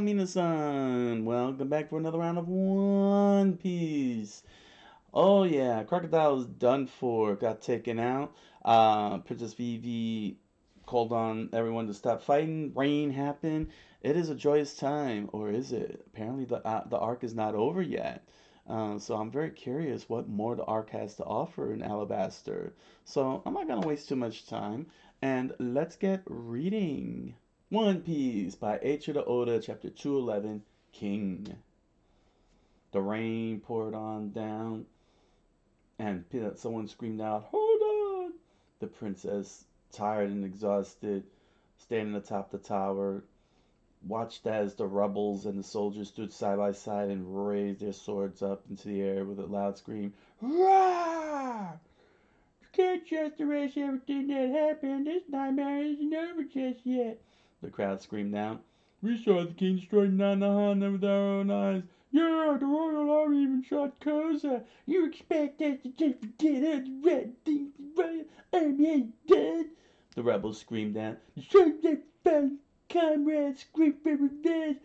Minasan! Welcome back for another round of One Piece. Oh yeah, Crocodile is done for. Got taken out. Princess Vivi called on everyone to stop fighting. Rain happened. It is a joyous time, or is it? Apparently the arc is not over yet. So I'm very curious what more the arc has to offer in Alabaster. So I'm not gonna waste too much time, and let's get reading. One Piece by Eiichiro Oda, Chapter 211, King. The rain poured on down, and someone screamed out, "Hold on!" The princess, tired and exhausted, standing atop the tower, watched as the rebels and the soldiers stood side by side and raised their swords up into the air with a loud scream. Roar! You can't just erase everything that happened. This nightmare isn't over just yet. The crowd screamed out. We saw the king destroy Nanohana with our own eyes. Yeah, the royal army even shot Koza. You expect us to just forget how the red things the royal army ain't done? The rebels screamed out. The soldiers found comrades screamed for revenge.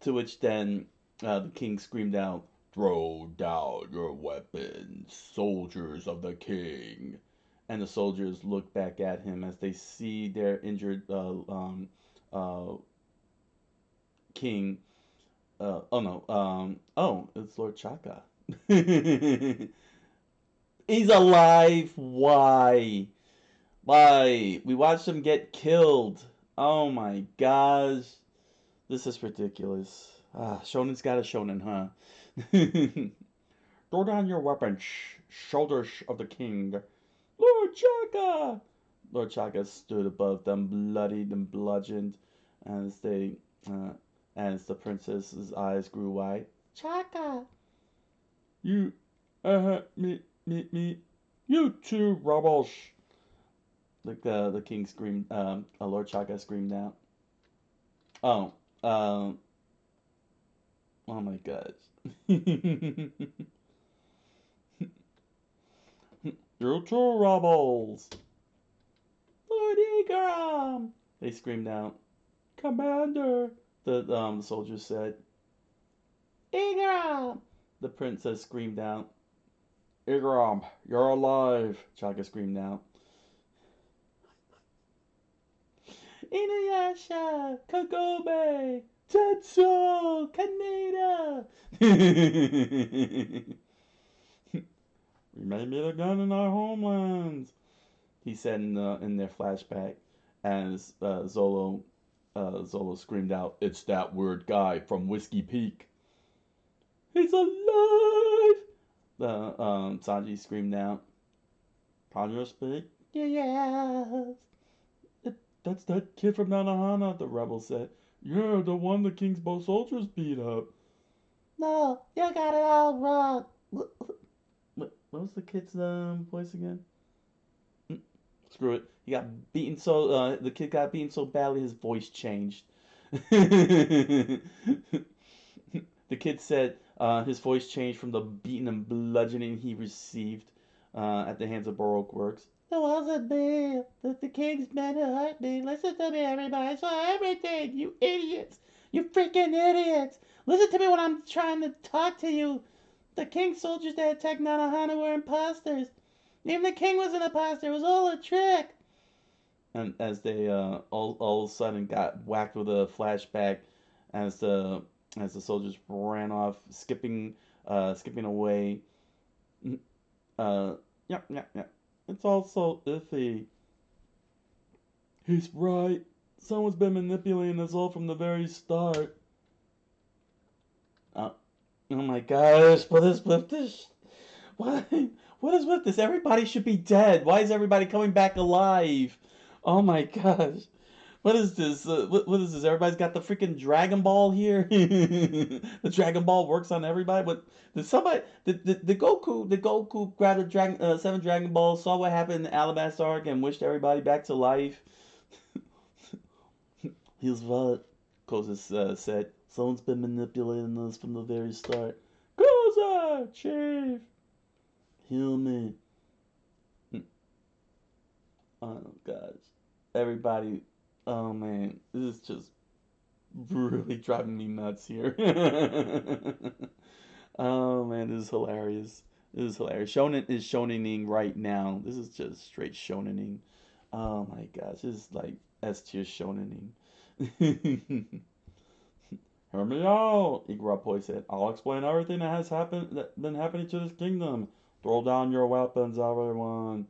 To which then the king screamed out, "Throw down your weapons, soldiers of the king." And the soldiers look back at him as they see their injured uh, king. Oh no, oh, it's Lord Chaka. He's alive. Why? Why? We watched him get killed. Oh my gosh. This is ridiculous. Shonen's got a shonen, huh? Throw down your weapons, shoulders of the king. Lord Chaka! Lord Chaka stood above them, bloodied and bludgeoned, as they, uh, as the princess's eyes grew wide. Chaka! You, me, you two rebels! The king screamed, Lord Chaka screamed out. Oh, um, oh my gosh. You two rebels! Lord Igaram! They screamed out. Commander! The soldiers said. Igaram! The princess screamed out. Igaram, you're alive! Chaka screamed out. Inuyasha! Kagome! Tetsuo! Kaneda! We may meet again in our homelands, he said in their flashback, as Zolo screamed out, "It's that weird guy from Whiskey Peak." He's alive! The Sanji screamed out. Can you speak? Yes. That's that kid from Nanohana, the rebel said. Yeah, the one the king's bow soldiers beat up. No, you got it all wrong. What was the kid's voice again? Screw it. He got beaten so the kid got beaten so badly his voice changed. The kid said his voice changed from the beating and bludgeoning he received at the hands of Baroque works. It wasn't me. The king's men who hurt me. Listen to me, everybody. I saw everything. You idiots. You freaking idiots. Listen to me when I'm trying to talk to you. The king's soldiers that attacked Nanohana were imposters. Even the king was an imposter. It was all a trick. And as they all of a sudden got whacked with a flashback, as the soldiers ran off, skipping away. Yeah. It's all so iffy. He's right. Someone's been manipulating us all from the very start. Uh, oh my gosh! What is with this? What? What is with this? Everybody should be dead. Why is everybody coming back alive? Oh my gosh. What is this? What is this? Everybody's got the freaking Dragon Ball here. The Dragon Ball works on everybody. But did somebody did Goku grab the seven Dragon Balls, saw what happened in the Alabasta arc, and wished everybody back to life? He's right. Koza said. Someone's been manipulating us from the very start. Koza, Chief, heal me. Oh gosh, everybody. Oh man, this is just really driving me nuts here. Oh man, this is hilarious. This is hilarious. Shonen is shonening right now. This is just straight shonening. Oh my gosh, this is like S tier shonening. Hear me out, Igrappoi said. I'll explain everything that has happened that been happening to this kingdom. Throw down your weapons, everyone.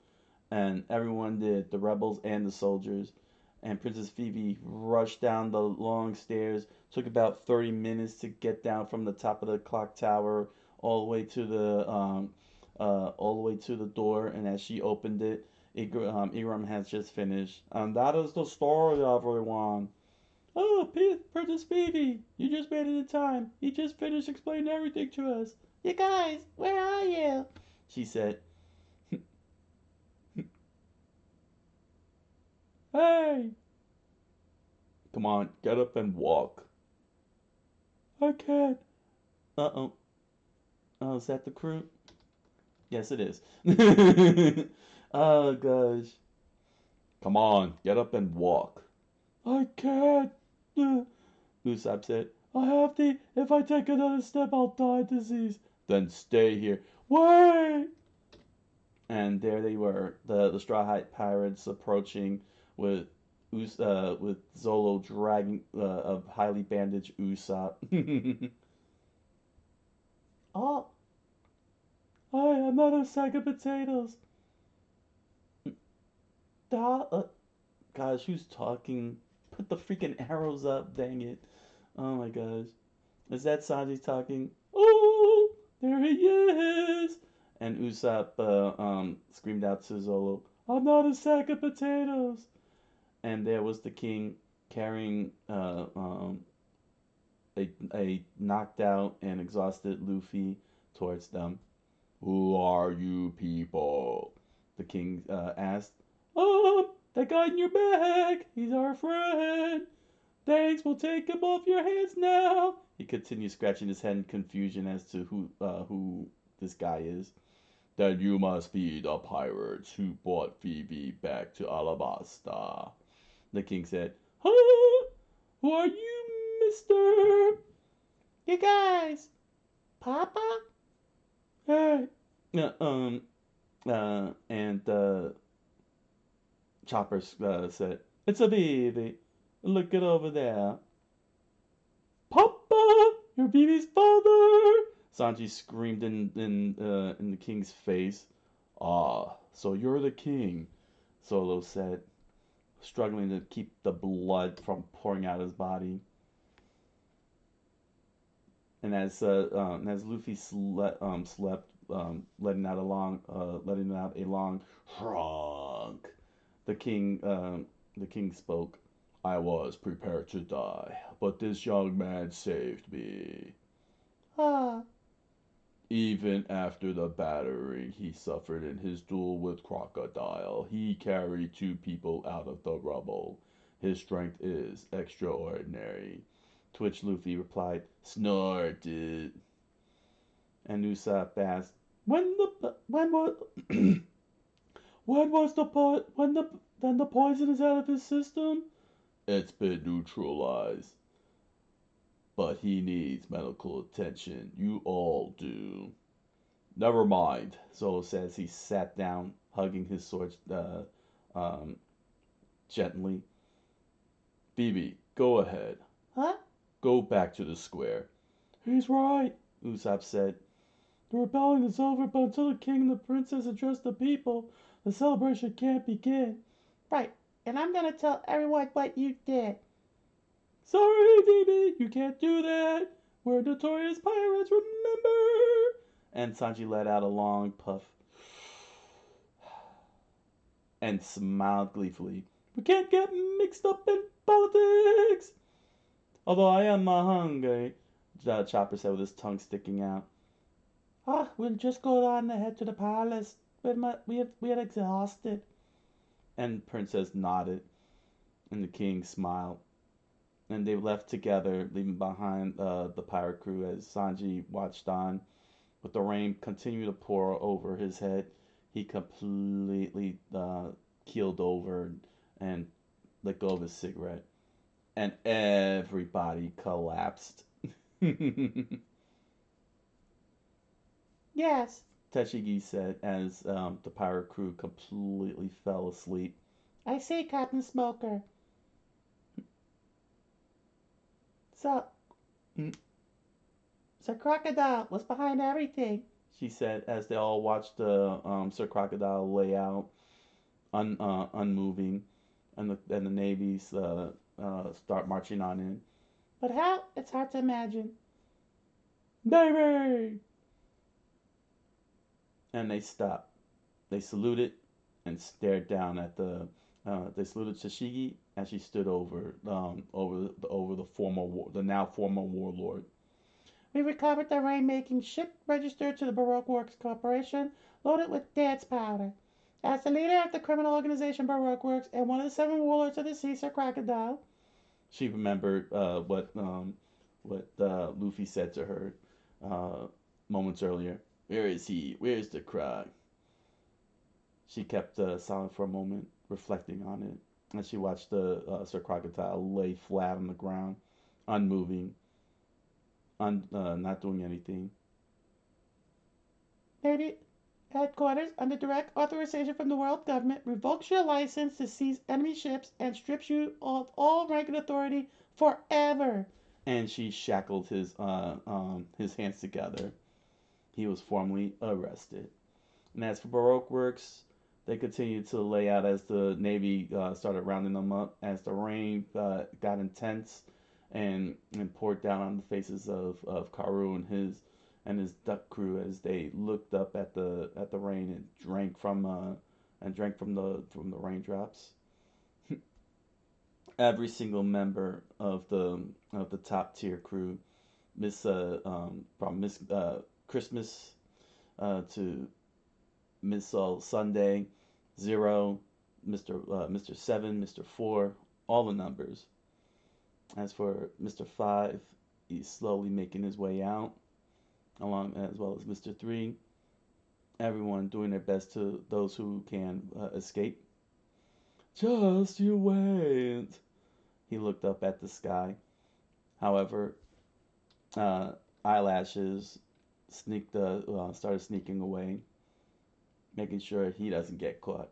And everyone did, the rebels and the soldiers. And Princess Phoebe rushed down the long stairs. Took about 30 minutes to get down from the top of the clock tower all the way to the door. And as she opened it, Igram has just finished. And that is the story, everyone. Oh, Princess Phoebe, you just made it in time. He just finished explaining everything to us. You guys, where are you? She said. Hey! Come on, get up and walk. I can't. Uh-oh. Oh, is that the crew? Yes, it is. Oh, gosh. Come on, get up and walk. I can't. Usopp said. I have to. If I take another step, I'll die of disease. Then stay here. Wait! And there they were, the Straw Hat Pirates approaching with with Zolo dragging a highly bandaged Usopp. Oh, I am not a sack of potatoes. Da, gosh, who's talking? Put the freaking arrows up, dang it. Oh my gosh. Is that Sanji talking? Oh, there he is! And Usopp screamed out to Zolo, I'm not a sack of potatoes! And there was the king carrying a knocked out and exhausted Luffy towards them. Who are you people? The king asked. That guy in your bag. He's our friend. Thanks, we'll take him off your hands now. He continued scratching his head in confusion as to who this guy is. Then you must be the pirates who brought Phoebe back to Alabasta. The king said, Huh? Who are you, mister? You guys. Papa? Hey. And Chopper said, It's a baby. Look it over there. Papa! You're Vivi's father! Sanji screamed in the king's face. Ah, so you're the king, Solo said, struggling to keep the blood from pouring out his body. And as Luffy slept, letting out a long honk, the king spoke. I was prepared to die, but this young man saved me. Ah. Even after the battering he suffered in his duel with Crocodile, he carried two people out of the rubble. His strength is extraordinary. To which Luffy replied, Snort it. And Usopp asked, when was when was the po- when the then the poison is out of his system? It's been neutralized. But he needs medical attention. You all do. Never mind, Zolo says. He sat down, hugging his sword um, gently. Phoebe, go ahead. Huh? Go back to the square. He's right, Usopp said. The rebellion is over, but until the king and the princess address the people, the celebration can't begin. Right, and I'm gonna tell everyone what you did. Sorry, Phoebe, you can't do that. We're notorious pirates, remember? And Sanji let out a long puff and smiled gleefully. We can't get mixed up in politics. Although I am hungry, Chopper said with his tongue sticking out. We'll just go on ahead to the palace. We're exhausted. And Princess nodded, and the king smiled. And they left together, leaving behind the pirate crew as Sanji watched on. With the rain continuing to pour over his head, he completely keeled over and let go of his cigarette. and everybody collapsed. Yes, Teshigi said as the pirate crew completely fell asleep. I see, Captain Smoker. So, mm, Sir Crocodile was behind everything, she said as they all watched Sir Crocodile lay out, unmoving, and the navies start marching on in. But how? It's hard to imagine. Navy! And they stopped. They saluted and stared down at the. They saluted Tashigi as she stood over the the now former warlord. We recovered the rain-making ship registered to the Baroque Works Corporation, loaded with dance powder. As the leader of the criminal organization Baroque Works and one of the 7 warlords of the sea, Sir Crocodile, she remembered what Luffy said to her uh, moments earlier. Where is he? Where's the Croc? She kept silent for a moment, reflecting on it, and she watched the Sir Crocodile lay flat on the ground, unmoving, not doing anything. Navy headquarters, under direct authorization from the world government, revokes your license to seize enemy ships and strips you of all rank and authority forever. And she shackled his hands together. He was formally arrested. And as for Baroque Works, they continued to lay out as the Navy started rounding them up. As the rain got intense and poured down on the faces of Karu and his duck crew as they looked up at the rain and drank from the raindrops. Every single member of the top tier crew, from Miss Christmas to Miss Sunday, Zero, Mr. 7, Mr. 4, all the numbers. As for Mr. 5, he's slowly making his way out, along as well as Mr. 3. Everyone doing their best to those who can escape. Just you wait. He looked up at the sky. However, uh, eyelashes started sneaking away, making sure he doesn't get caught.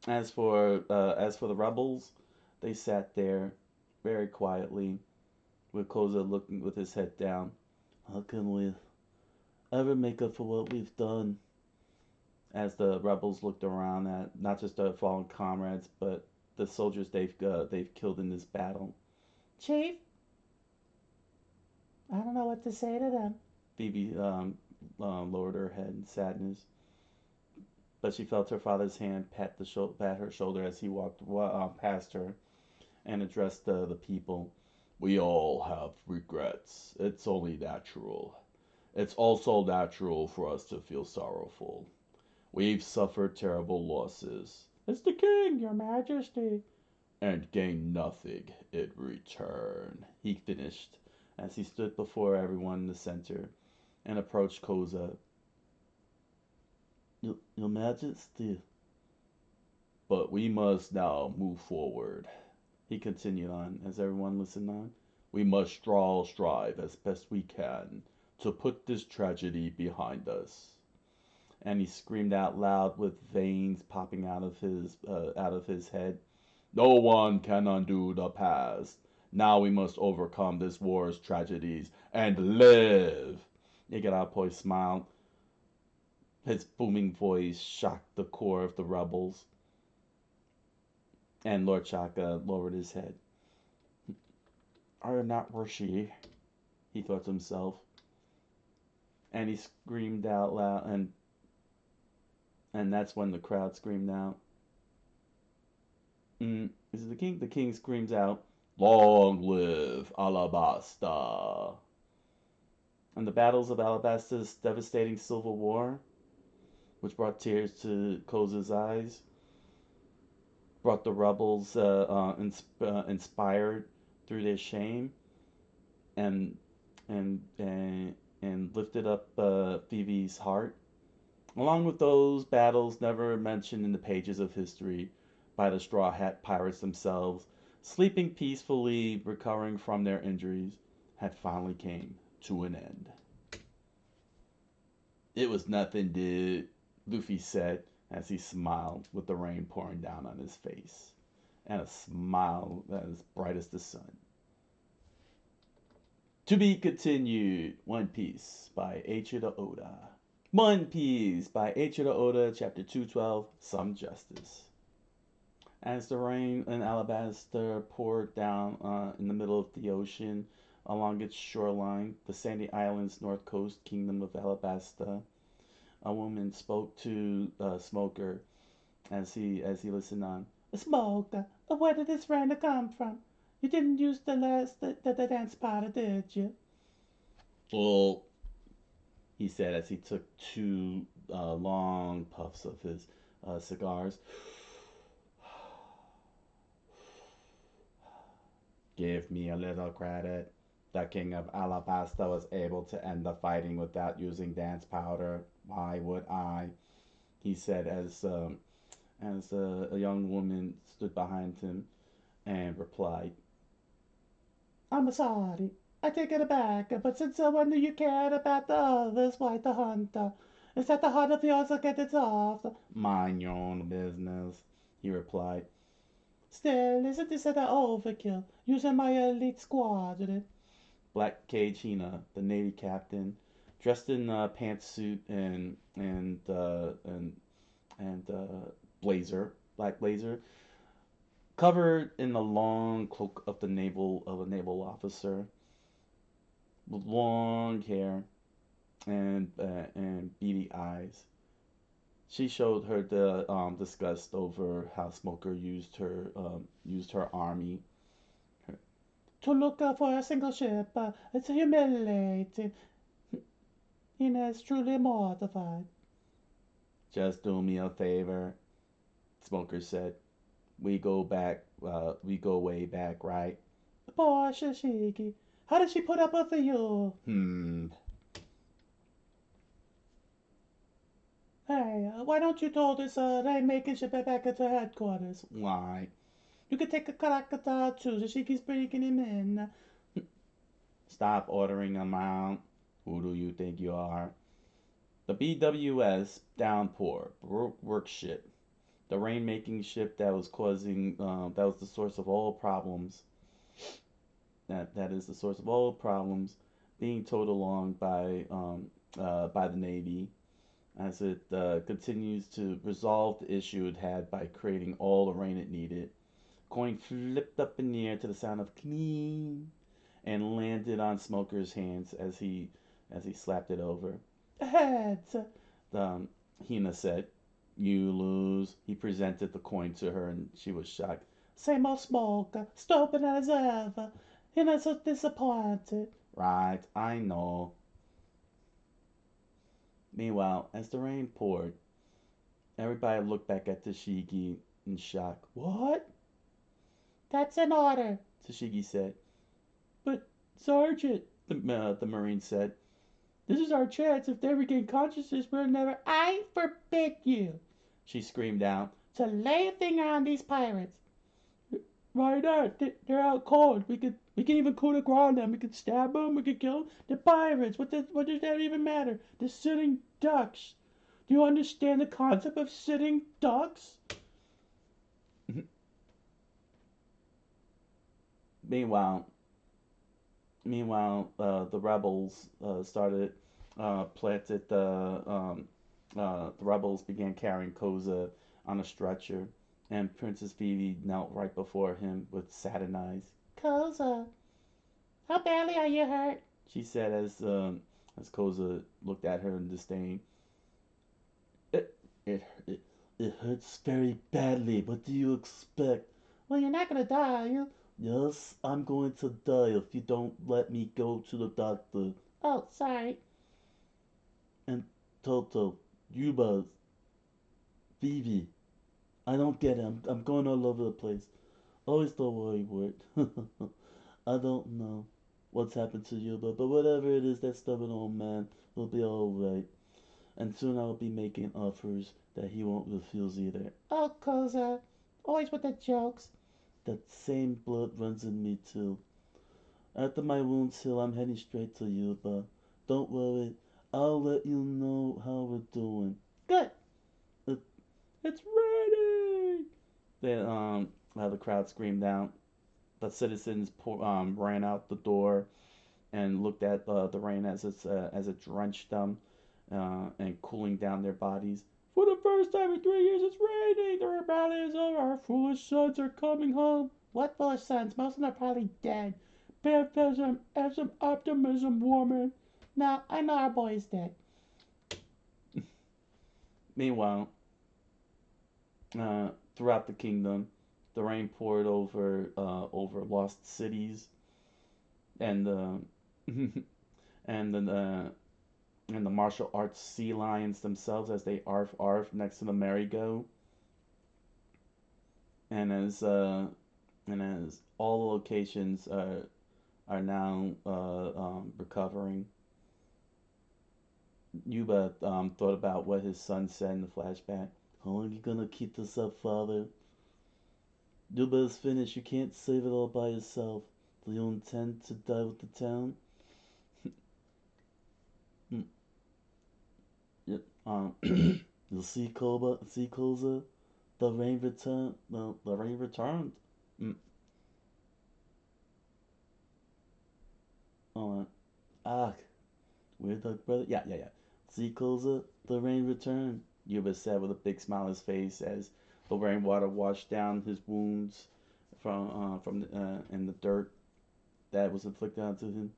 As for the rebels, they sat there very quietly, with Koza looking with his head down. How can we ever make up for what we've done? As the rebels looked around at not just their fallen comrades, but the soldiers they've killed in this battle. Chief, I don't know what to say to them. Phoebe lowered her head in sadness, but she felt her father's hand pat her shoulder as he walked past her and addressed the people. We all have regrets. It's only natural. It's also natural for us to feel sorrowful. We've suffered terrible losses. It's the king, your majesty. And gained nothing in return, he finished as he stood before everyone in the center and approached Koza. Your majesty. But we must now move forward, he continued on as everyone listened on. We must strive as best we can to put this tragedy behind us. And he screamed out loud with veins popping out of his head. No one can undo the past. Now we must overcome this war's tragedies and live. Igarappoi smiled. His booming voice shocked the core of the rebels. And Lord Chaka lowered his head. I am not Roshi, he thought to himself. And he screamed out loud, and that's when the crowd screamed out. Is it the king? The king screams out, Long live Alabasta! And the battles of Alabasta's devastating civil war, which brought tears to Koza's eyes, brought the rebels inspired through their shame, and and lifted up Phoebe's heart. Along with those battles never mentioned in the pages of history, by the Straw Hat Pirates themselves, sleeping peacefully, recovering from their injuries, had finally came to an end. It was nothing, dude, Luffy said as he smiled with the rain pouring down on his face, and a smile that was bright as the sun. To be continued, One Piece by Eiichiro Oda. One Piece by Eiichiro Oda, Chapter 212, Some Justice. As the rain in Alabasta poured down in the middle of the ocean along its shoreline, the sandy island's north coast kingdom of Alabasta, a woman spoke to Smoker as he listened on. Smoker, where did this rain come from? You didn't use the dance powder, did you? Well, he said as he took two long puffs of his cigars. Give me a little credit. The king of Alabasta was able to end the fighting without using dance powder. Why would I? He said as a young woman stood behind him and replied, I'm sorry. I take it back, but since when do you care about the others, White the Hunter? Is that the heart of yours that gets off? Mind your own business, he replied. Still, isn't this an overkill, using my elite squadron? Black Cage Hina, the Navy captain, dressed in a pantsuit and blazer, black blazer, covered in the long cloak of a naval officer, with long hair and beady eyes. She showed her the disgust over how Smoker used her army. To look for a single ship, it's humiliating. Ina's truly mortified. Just do me a favor, Smoker said. We go way back, right? Poor Shishigi. How did she put up with you? Hey, why don't you told us they making ship back at the headquarters? Why? You could take a Karakata too, Shishigi's bringing him in. Stop ordering them out. Who do you think you are? The BWS Downpour work ship. The rain-making ship that was that was the source of all problems. That is the source of all problems being towed along by the Navy as it continues to resolve the issue it had by creating all the rain it needed. Coin flipped up in the air to the sound of clean and landed on Smoker's hands as he slapped it over. Heads, Hina said. You lose. He presented the coin to her and she was shocked. Same old Smoker, stupid as ever. Hina's so disappointed. Right, I know. Meanwhile, as the rain poured, everybody looked back at Tashigi in shock. What? That's an order, Tashigi said. But, Sergeant, the Marine said, this is our chance. If they regain consciousness, we're never. I forbid you, she screamed out, to lay a finger on these pirates. Why not? They're out cold. We can even coup de grace on them. We can stab them. We can kill them. They're pirates. What does that even matter? They're sitting ducks. Do you understand the concept of sitting ducks? Meanwhile, the rebels the rebels began carrying Koza on a stretcher, and Princess Vivi knelt right before him with saddened eyes. Koza, how badly are you hurt? She said as Koza looked at her in disdain. It, it, it, it hurts very badly. What do you expect? Well, you're not gonna die, are you? Yes, I'm going to die if you don't let me go to the doctor. Oh, sorry. And Toto, Yuba, Vivi, I don't get it. I'm going all over the place. Always the worry word. I don't know what's happened to Yuba, but whatever it is, that stubborn old man will be alright. And soon I'll be making offers that he won't refuse either. Oh, Koza, Always with the jokes. That same blood runs in me too. After my wounds heal, I'm heading straight to you, but don't worry, I'll let you know how we're doing. Good. It, it's raining! They, how the crowd screamed out. The citizens ran out the door and looked at the rain as it drenched them and cooling down their bodies. For the first time in 3 years, it's raining. The rebellion is over. Our foolish sons are coming home. What foolish sons? Most of them are probably dead. Baptism, have some optimism, woman. No, I know our boy is dead. Meanwhile, throughout the kingdom, the rain poured over lost cities and and the and the martial arts sea lions themselves as they arf next to the merry-go, and as all the locations are now recovering. Yuba thought about what his son said in the flashback. How long are you gonna keep this up, father? Yuba is finished. You can't save it all by yourself. Do you intend to die with the town? Hmm, yep. You see, Koza? The rain returned. The rain returned. Mm. Oh, ah, weird dog brother. Yeah. See, Koza? The rain returned. Yuba said with a big smile on his face as the rainwater washed down his wounds from and the dirt that was inflicted onto him.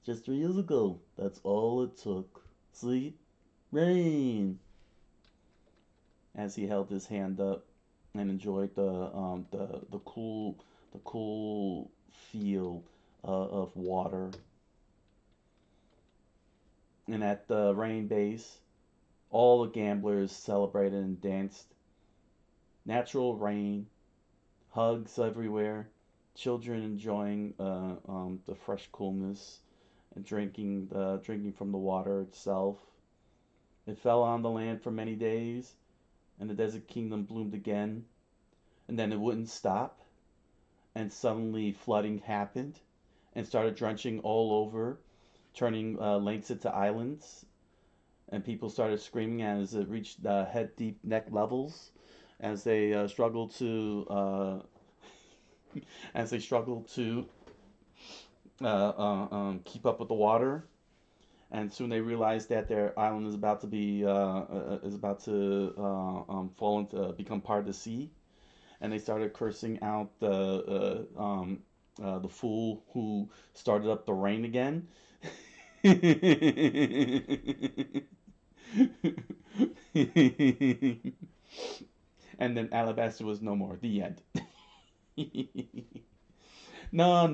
Just 3 years ago. That's all it took. See? Rain! As he held his hand up and enjoyed the cool feel of water. And at the rain base, all the gamblers celebrated and danced. Natural rain, hugs everywhere, children enjoying the fresh coolness and drinking from the water itself. It fell on the land for many days, and the desert kingdom bloomed again. And then it wouldn't stop, and suddenly flooding happened and started drenching all over, turning lakes into islands. And people started screaming as it reached head deep neck levels, as they struggled to as they struggled to keep up with the water. And soon they realized that their island is about to fall into become part of the sea. And they started cursing out the fool who started up the rain again. And then Alabaster was no more. The end. No.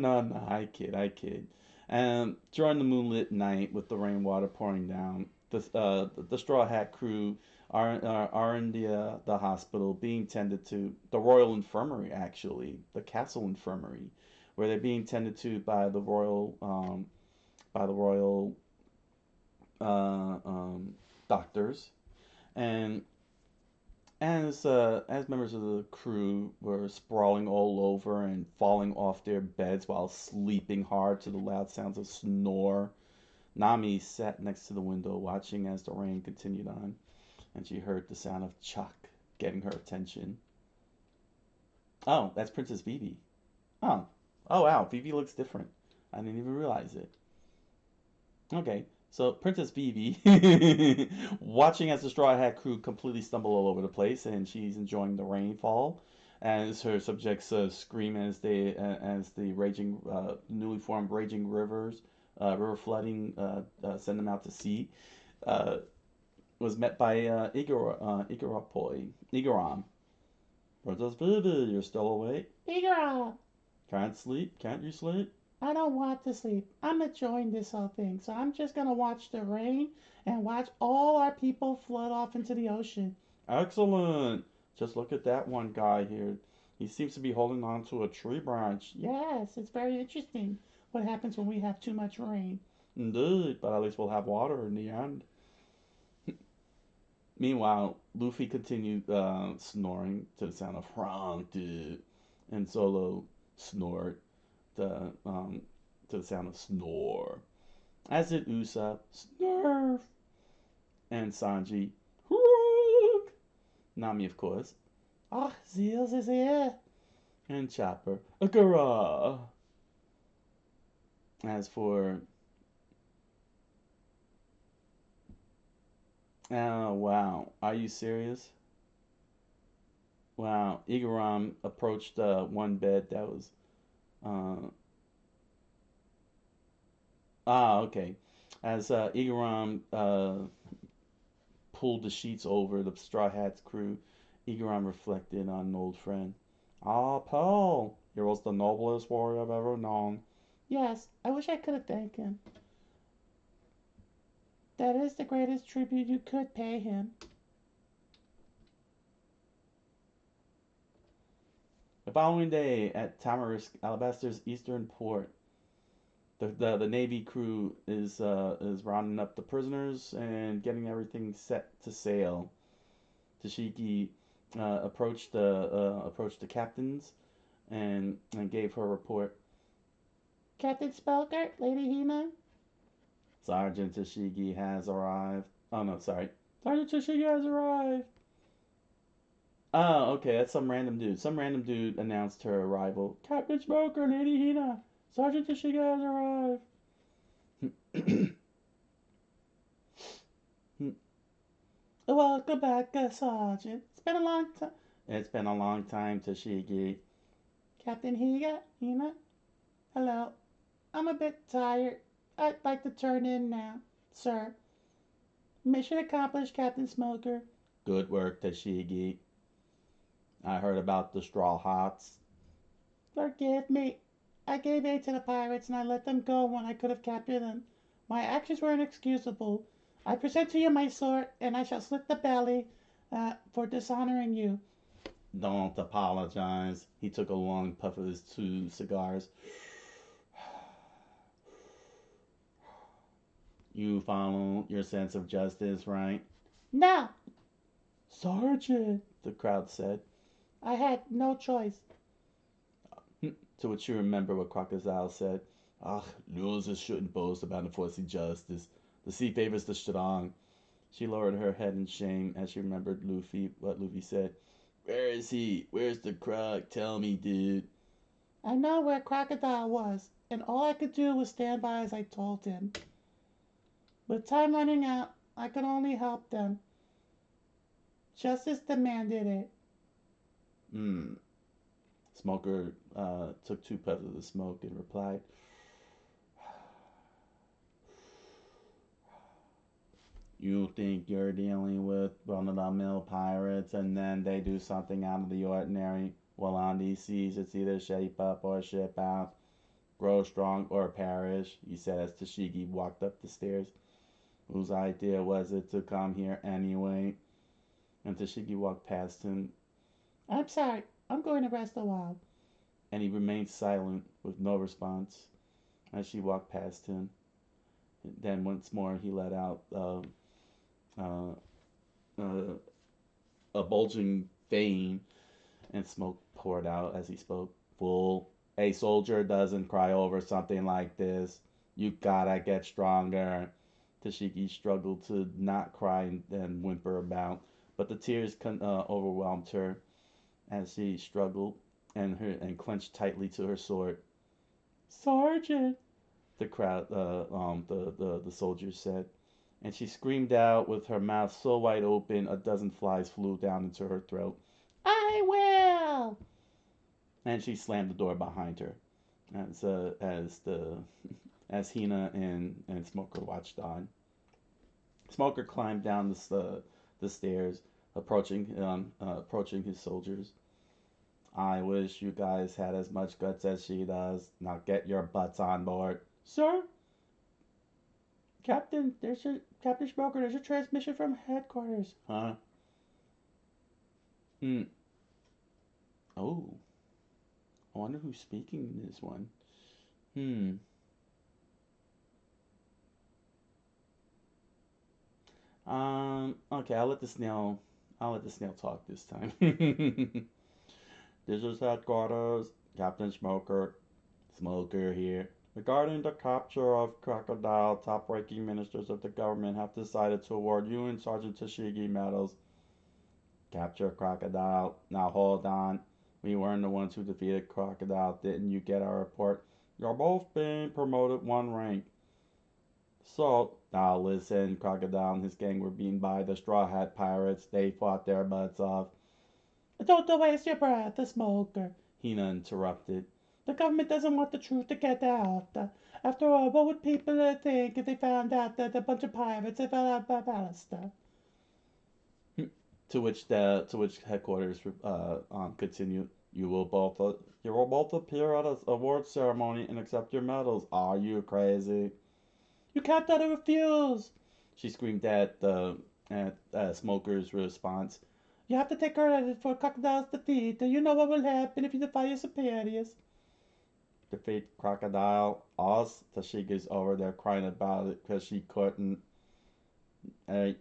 I kid. During the moonlit night with the rainwater pouring down, the Straw Hat crew are in the hospital being tended to, the Royal Infirmary actually, the Castle Infirmary, where they're being tended to by the royal doctors. And as members of the crew were sprawling all over and falling off their beds while sleeping hard to the loud sounds of snore, Nami sat next to the window watching as the rain continued on, and she heard the sound of Chuck getting her attention. Oh, that's Princess Vivi. Oh, oh wow, Vivi looks different. I didn't even realize it. Okay, so Princess Vivi, watching as the Straw Hat crew completely stumble all over the place, and she's enjoying the rainfall, as her subjects scream as the raging, newly formed raging river flooding, send them out to sea. Uh, was met by Igaram. Princess Vivi, you're still awake? Igor, Can't sleep? Can't you sleep? I don't want to sleep. I'm enjoying this whole thing, so I'm just gonna watch the rain and watch all our people flood off into the ocean. Excellent. Just look at that one guy here. He seems to be holding on to a tree branch. Yes, it's very interesting what happens when we have too much rain. Indeed, but at least we'll have water in the end. Meanwhile, Luffy continued snoring to the sound of "Hrong, dude," and Solo snored the to the sound of "Snore." As did Usopp, "Snurf," and Sanji, "Hrong." Nami, of course, Ach, Zeals is here. and Chopper, "Akara." As for oh wow, are you serious? Wow, Igaram approached one bed that was uh, okay. As Igaram pulled the sheets over the Straw Hats crew, Igaram reflected on an old friend. Ah, Paul, he was the noblest warrior I've ever known. Yes, I wish I could have thanked him. That is the greatest tribute you could pay him. The following day, at Tamarisk, Alabaster's eastern port, the Navy crew is rounding up the prisoners and getting everything set to sail. Tashiki approached the captains and gave her report. Captain Spelker, Lady Hina. Sergeant Tashigi has arrived. Oh no, sorry. Sergeant Tashigi has arrived. Oh, okay, that's some random dude. Some random dude announced her arrival. Captain Smoker, Lady Hina, Sergeant Tashigi has arrived. Welcome back, Sergeant. It's been a long time. It's been a long time, Tashigi. Captain Hina. Hello. I'm a bit tired. I'd like to turn in now, sir. Mission accomplished, Captain Smoker. Good work, Tashigi. I heard about the Straw Hats. Forgive me. I gave aid to the pirates and I let them go when I could have captured them. My actions were inexcusable. I present to you my sword, and I shall slit the belly for dishonoring you. Don't apologize. He took a long puff of his two cigars. You follow your sense of justice, right? No, Sergeant, the crowd said. I had no choice. To which you remember what Crocodile said. Ah, losers shouldn't boast about enforcing justice. The sea favors the strong. She lowered her head in shame as she remembered what Luffy said. Where is he? Where's the Croc? Tell me, dude. I know where Crocodile was, and all I could do was stand by as I told him. With time running out, I could only help them. Justice demanded it. Hmm. Smoker took two puffs of the smoke and replied, You think you're dealing with run of the mill pirates and then they do something out of the ordinary? Well, on these seas, it's either shape up or ship out, grow strong or perish, he said as Tashigi walked up the stairs. Whose idea was it to come here anyway? And Tashigi walked past him, I'm sorry. I'm going to rest a while. and he remained silent with no response as she walked past him. Then once more he let out uh, uh, a bulging vein, and smoke poured out as he spoke. Fool, a soldier doesn't cry over something like this. You gotta get stronger. Tashiki struggled to not cry and whimper about, but the tears overwhelmed her as she struggled and clenched tightly to her sword. Sergeant, the crowd, the soldiers said, and she screamed out with her mouth so wide open a dozen flies flew down into her throat. I will! And she slammed the door behind her as Hina and Smoker watched on. Smoker climbed down the stairs, approaching his soldiers. I wish you guys had as much guts as she does. Now get your butts on board, sir. Captain Smoker, there's a transmission from headquarters. Huh? Hmm. Oh, I wonder who's speaking this one. Hmm. Okay, I'll let the snail talk this time. This is headquarters, Captain Smoker here. Regarding the capture of Crocodile, top-ranking ministers of the government have decided to award you and Sergeant Tashigi medals. Capture Crocodile. Now hold on. We weren't the ones who defeated Crocodile. Didn't you get our report? You're both being promoted one rank. So, now listen, Crocodile and his gang were beaten by the Straw Hat Pirates. They fought their butts off. Don't waste your breath, the smoker. Hina interrupted. The government doesn't want the truth to get out. After all, what would people think if they found out that a bunch of pirates had fell out of ballast? To which headquarters continued. You will both appear at an award ceremony and accept your medals. Are you crazy? You can't let her refuse. She screamed at the Smoker's response. You have to take credit for Crocodile's defeat. You know what will happen if you defy your superiors. Defeat Crocodile. Us? Tashiga's over there crying about it because she couldn't. Hey,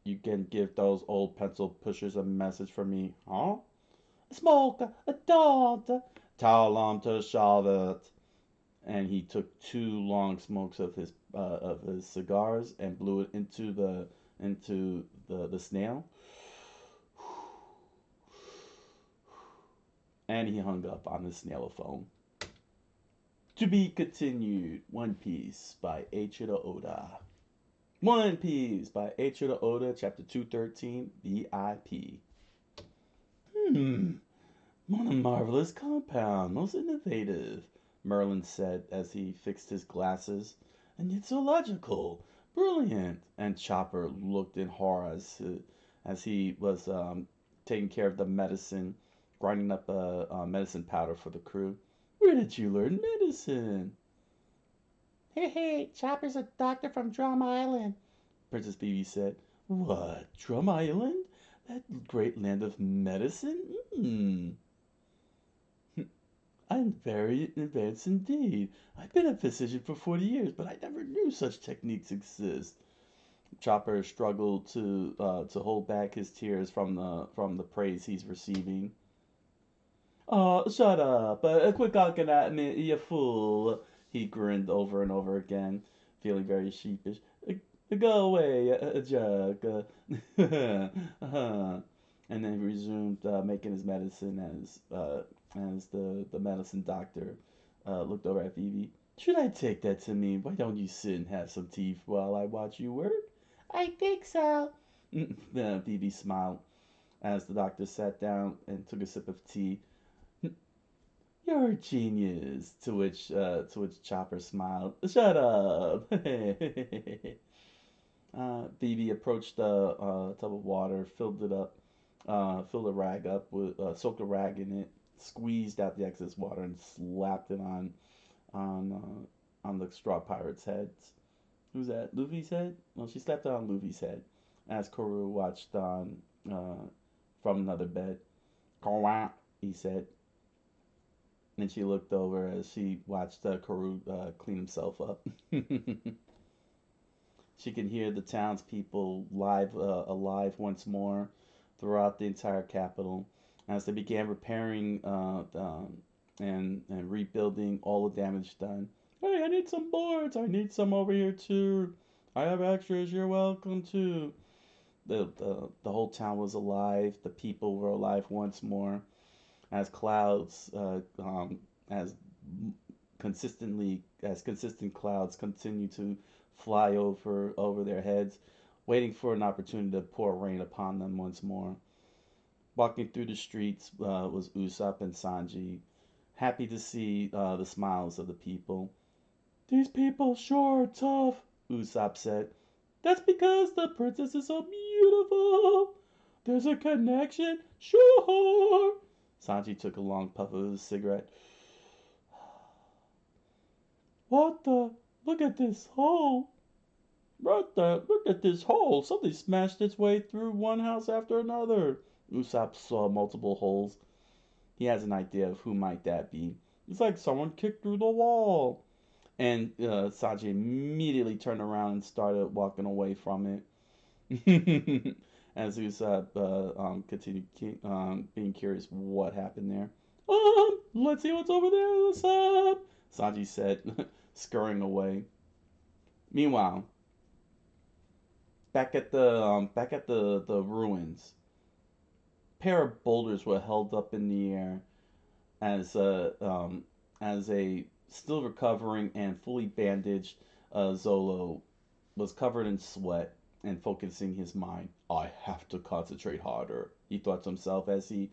you can give those old pencil pushers a message from me, huh? Smoker, don't. Tell them to shove it. And he took two long smokes of his cigars and blew it into the snail. And he hung up on the snailophone. To be continued. One Piece by Eiichiro Oda. One Piece by Eiichiro Oda, Chapter 213, VIP. What a marvelous compound, most innovative, Merlin said as he fixed his glasses. And yet so logical, brilliant. And Chopper looked in horror as he was taking care of the medicine, grinding up a medicine powder for the crew. Where did you learn medicine? Hey, Chopper's a doctor from Drum Island. Princess Phoebe said. What, Drum Island? That great land of medicine? I'm very advanced indeed. I've been a physician for 40 years, but I never knew such techniques exist. Chopper struggled to hold back his tears from the praise he's receiving. Oh, shut up! Quit gawking at me, you fool! He grinned over and over again, feeling very sheepish. Go away, Jug. And then he resumed making his medicine as the medicine doctor looked over at Phoebe. Should I take that to mean why don't you sit and have some tea while I watch you work? I think so. Phoebe smiled as the doctor sat down and took a sip of tea. You're a genius. To which Chopper smiled. Shut up. Phoebe approached the tub of water, filled it up, filled a rag up with, soaked a rag in it, squeezed out the excess water, and slapped it on the straw pirate's heads. Who's that? Luffy's head? Well, she slapped it on Luffy's head as Koru watched on from another bed. Kowa, he said. And she looked over as she watched Koru clean himself up. She can hear the townspeople alive once more throughout the entire capital as they began repairing and rebuilding all the damage done. Hey, I need some boards. I need some over here too. I have extras. You're welcome too. The whole town was alive. The people were alive once more as clouds as consistent clouds continue to fly over their heads, waiting for an opportunity to pour rain upon them once more. Walking through the streets was Usopp and Sanji, happy to see the smiles of the people. These people sure are tough, Usopp said. That's because the princess is so beautiful. There's a connection, sure. Sanji took a long puff of his cigarette. What the? Look at this hole. What the? Look at this hole. Something smashed its way through one house after another. Usopp saw multiple holes. He has an idea of who might that be. It's like someone kicked through the wall. And Sanji immediately turned around and started walking away from it. As Usopp continued being curious what happened there. Let's see what's over there, Usopp, Sanji said, scurrying away. Meanwhile, back at the ruins, a pair of boulders were held up in the air as a still recovering and fully bandaged Zolo was covered in sweat and focusing his mind. I have to concentrate harder, he thought to himself as he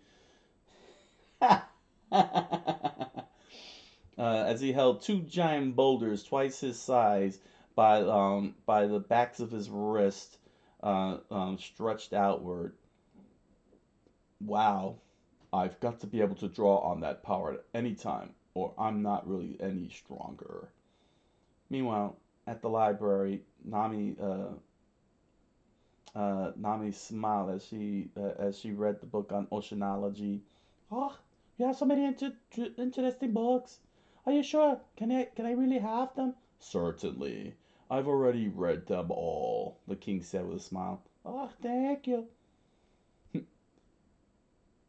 held two giant boulders twice his size by the backs of his wrist, stretched outward. Wow, I've got to be able to draw on that power at any time, or I'm not really any stronger. Meanwhile, at the library, Nami smiled as she read the book on oceanology. Oh, you have so many interesting books. Are you sure? Can I really have them? Certainly. I've already read them all, the king said with a smile. Oh, thank you.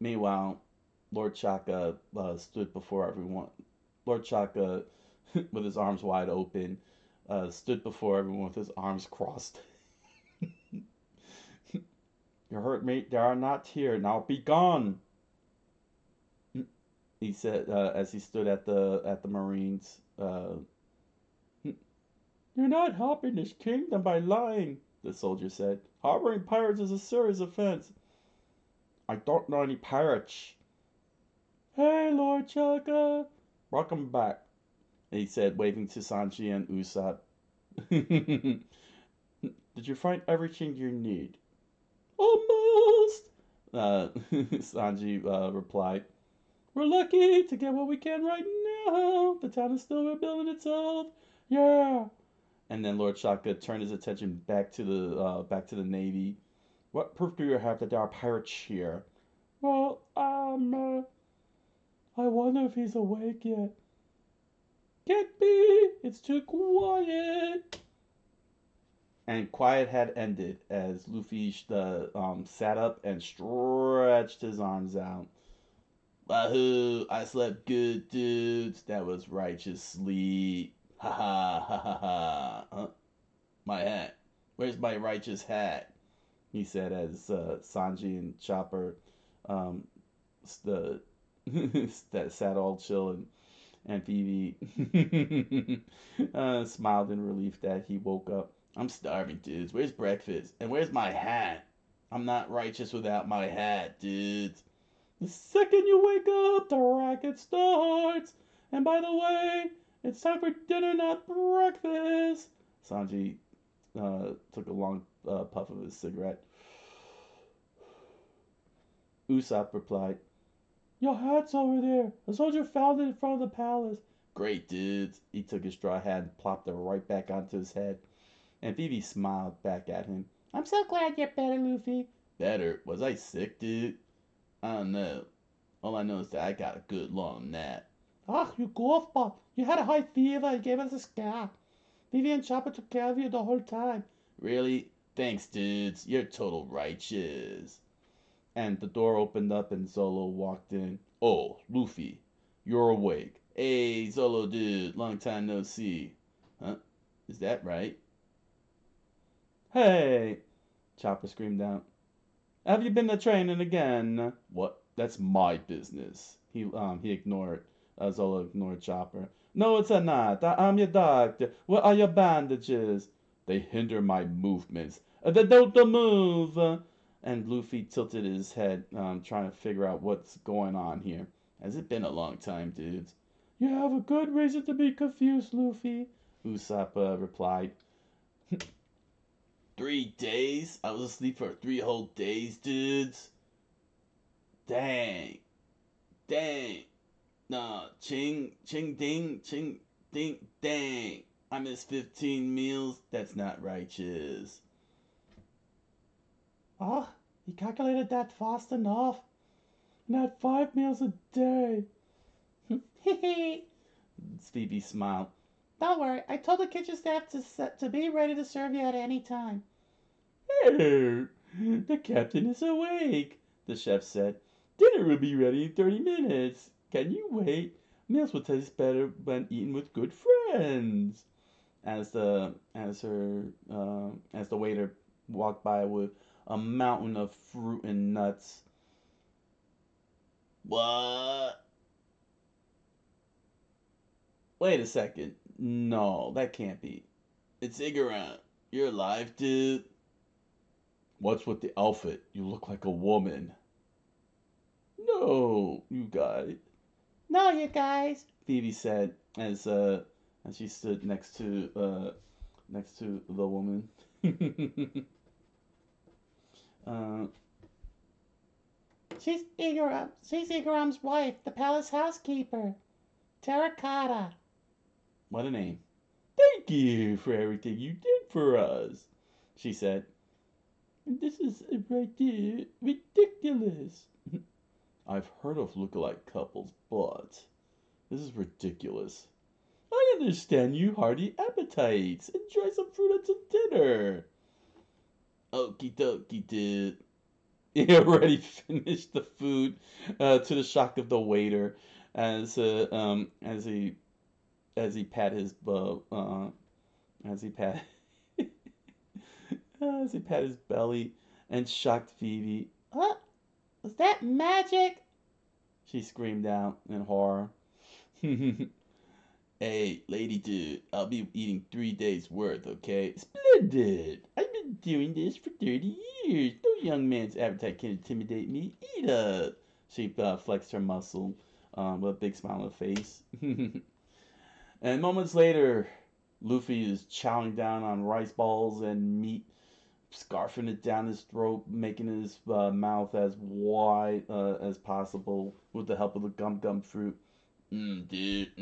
Meanwhile, Lord Chaka stood before everyone. Lord Chaka, with his arms wide open, stood before everyone with his arms crossed. You hurt me. They are not here. Now be gone, he said as he stood at the Marines. You're not helping this kingdom by lying, the soldier said. Harboring pirates is a serious offense. I don't know any pirates. Hey, Lord Chaka. Welcome back, he said, waving to Sanji and Usopp. Did you find everything you need? Almost, Sanji replied. We're lucky to get what we can right now. The town is still rebuilding itself. Yeah. And then Lord Shaka turned his attention back to the Navy. What proof do you have that there are pirates here? Well, I wonder if he's awake yet. Can't be. It's too quiet. And quiet had ended as Luffy sat up and stretched his arms out. Wahoo! I slept good, dudes. That was righteous sleep. Ha ha ha ha ha. Huh? My hat. Where's my righteous hat? He said as Sanji and Chopper um, the that sat all chill and Phoebe smiled in relief that he woke up. I'm starving, dudes. Where's breakfast? And where's my hat? I'm not righteous without my hat, dudes. The second you wake up, the racket starts. And by the way, it's time for dinner, not breakfast. Sanji took a long puff of his cigarette. Usopp replied, Your hat's over there. A soldier found it in front of the palace. Great, dudes. He took his straw hat and plopped it right back onto his head. And Phoebe smiled back at him. I'm so glad you're better, Luffy. Better? Was I sick, dude? I don't know. All I know is that I got a good long nap. Ah, you goofball. You had a high fever and gave us a scare. Vivi and Chopper took care of you the whole time. Really? Thanks, dudes. You're total righteous. And the door opened up and Zolo walked in. Oh, Luffy, you're awake. Hey, Zolo dude, long time no see. Huh? Is that right? Hey! Chopper screamed out. Have you been to training again? What? That's my business. He ignored. Zolo ignored Chopper. No, it's not. I'm your doctor. Where are your bandages? They hinder my movements. They don't move. And Luffy tilted his head, trying to figure out what's going on here. Has it been a long time, dudes? You have a good reason to be confused, Luffy, Usopp replied. 3 days? I was asleep for 3 whole days, dudes. Dang. Dang. Nah, ching, ding, dang. I missed 15 meals. That's not righteous. Ah, he calculated that fast enough. And had 5 meals a day. Hee. Phoebe smiled. Don't worry, I told the kitchen staff to be ready to serve you at any time. There! The captain is awake, the chef said. Dinner will be ready in 30 minutes. Can you wait? Meals will taste better when eaten with good friends. As the waiter walked by with a mountain of fruit and nuts. What? Wait a second. No, that can't be. It's Igaran. You're alive, dude. What's with the outfit? You look like a woman. No, you guys. No, you guys. Phoebe said as she stood next to the woman. uh, She's Igaram's wife, the palace housekeeper. Terracotta. what a name. Thank you for everything you did for us, she said. This is right there ridiculous. I've heard of lookalike couples, but this is ridiculous. I understand you hearty appetites. Enjoy some fruit and some dinner. Okie dokie, dude. He already finished the food, to the shock of the waiter, as uh, um as he as he pat his as he pat as he pat his belly and shocked Phoebe. Huh? Was that magic? She screamed out in horror. Hey, lady dude, I'll be eating 3 days worth, okay? Splendid! I've been doing this for 30 years. No young man's appetite can intimidate me. Eat up! She flexed her muscle with a big smile on her face. And moments later, Luffy is chowing down on rice balls and meat, scarfing it down his throat, making his mouth as wide as possible with the help of the gum gum fruit. Dude,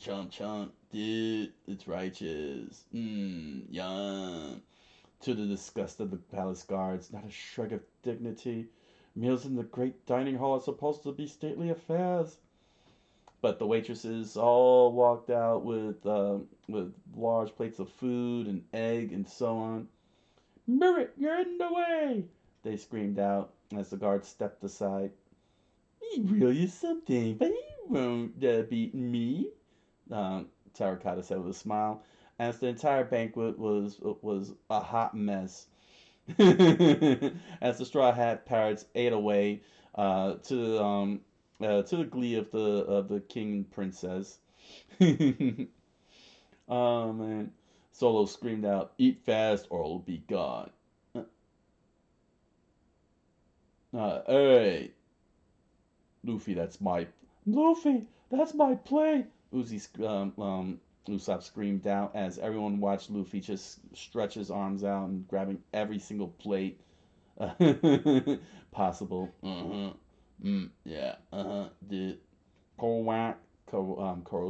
chomp chomp, dude, it's righteous. Yum. To the disgust of the palace guards, not a shrug of dignity. Meals in the great dining hall are supposed to be stately affairs. But the waitresses all walked out with large plates of food and egg and so on. Mirret, you're in the way! They screamed out as the guards stepped aside. He really is something, but he won't beat me, Terracotta said with a smile, as the entire banquet was a hot mess. As the Straw Hat Pirates ate away to the glee of the king and princess. Oh man, Solo screamed out, "Eat fast, or it'll be gone." Hey, Luffy, that's my plate. Usopp screamed out as everyone watched Luffy just stretch his arms out and grabbing every single plate possible. Yeah. Did Koro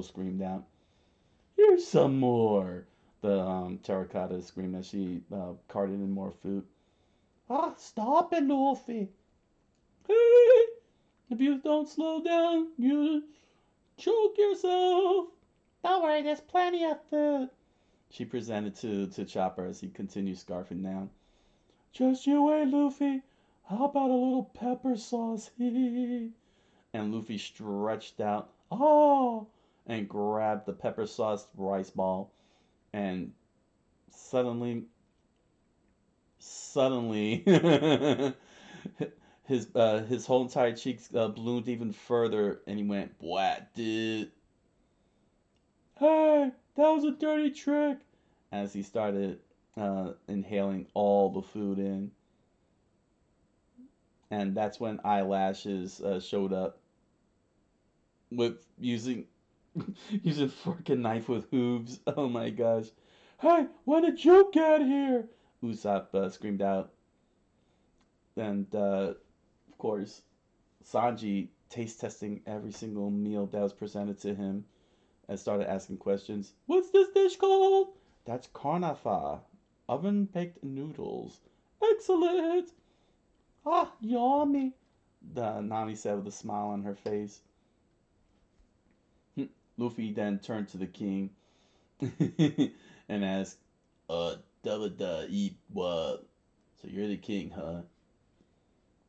screamed out. Here's some more. The Terracotta screamed as she carted in more food. Ah, stop it, Luffy. Hey, if you don't slow down, you choke yourself. Don't worry, there's plenty of food. She presented to Chopper as he continued scarfing down. Just you wait, Luffy. How about a little pepper sauce? And Luffy stretched out, oh, and grabbed the pepper sauce rice ball. And suddenly, his whole entire cheeks bloomed even further, and he went, "What, dude?" Hey, that was a dirty trick! As he started inhaling all the food in. And that's when eyelashes showed up with using fork and knife with hooves. Oh my gosh. Hey, when did you get here? Usopp screamed out. And of course, Sanji taste testing every single meal that was presented to him and started asking questions. What's this dish called? That's carnafa, oven baked noodles. Excellent. Ah, yummy. Nami said with a smile on her face. Luffy then turned to the king and asked, "Double da eat what?" So you're the king, huh?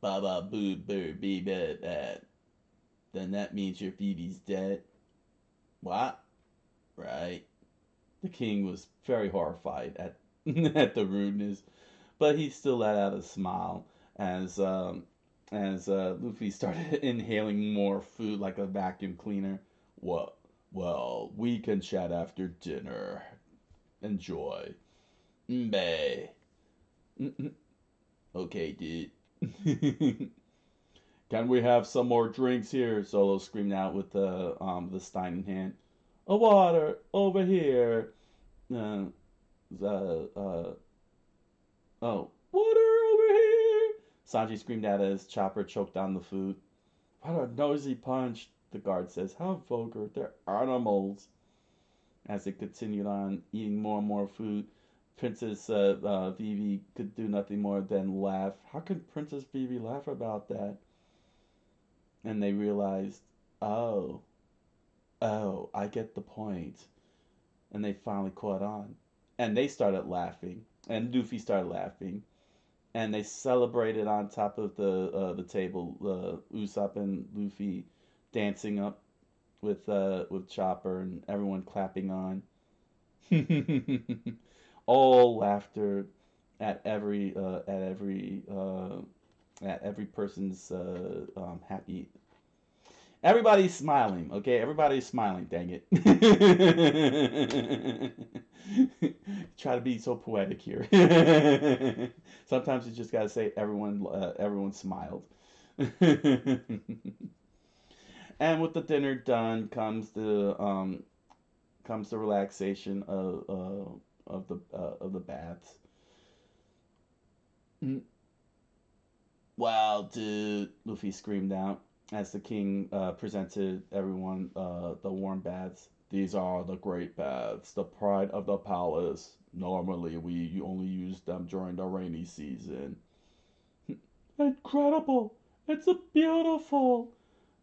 Ba ba boo boo bee ba ba. Then that means your Phoebe's dead. What? Right. The king was very horrified at at the rudeness, but he still let out a smile as Luffy started inhaling more food like a vacuum cleaner. Well, well, we can chat after dinner. Enjoy. Mbe. Okay, dude. Can we have some more drinks here? Solo screamed out with the stein in hand. A water over here. Uh, uh, oh, water over here! Sanji screamed out as Chopper choked down the food. What a nosy punch! The guard says. How vulgar! They're animals. As they continued on eating more and more food, Princess Vivi could do nothing more than laugh. How could Princess Vivi laugh about that? And they realized, oh, oh, I get the point. And they finally caught on. And they started laughing. And Luffy started laughing. And they celebrated on top of the table. Usopp and Luffy dancing up with Chopper and everyone clapping on. All laughter at every person's happy. Everybody's smiling, okay? Everybody's smiling. Dang it! Try to be so poetic here. Sometimes you just gotta say everyone smiled. And with the dinner done comes the relaxation of the baths. Wow, dude! Luffy screamed out as the king presented everyone the warm baths. These are the great baths, the pride of the palace. Normally, we only use them during the rainy season. Incredible! It's beautiful!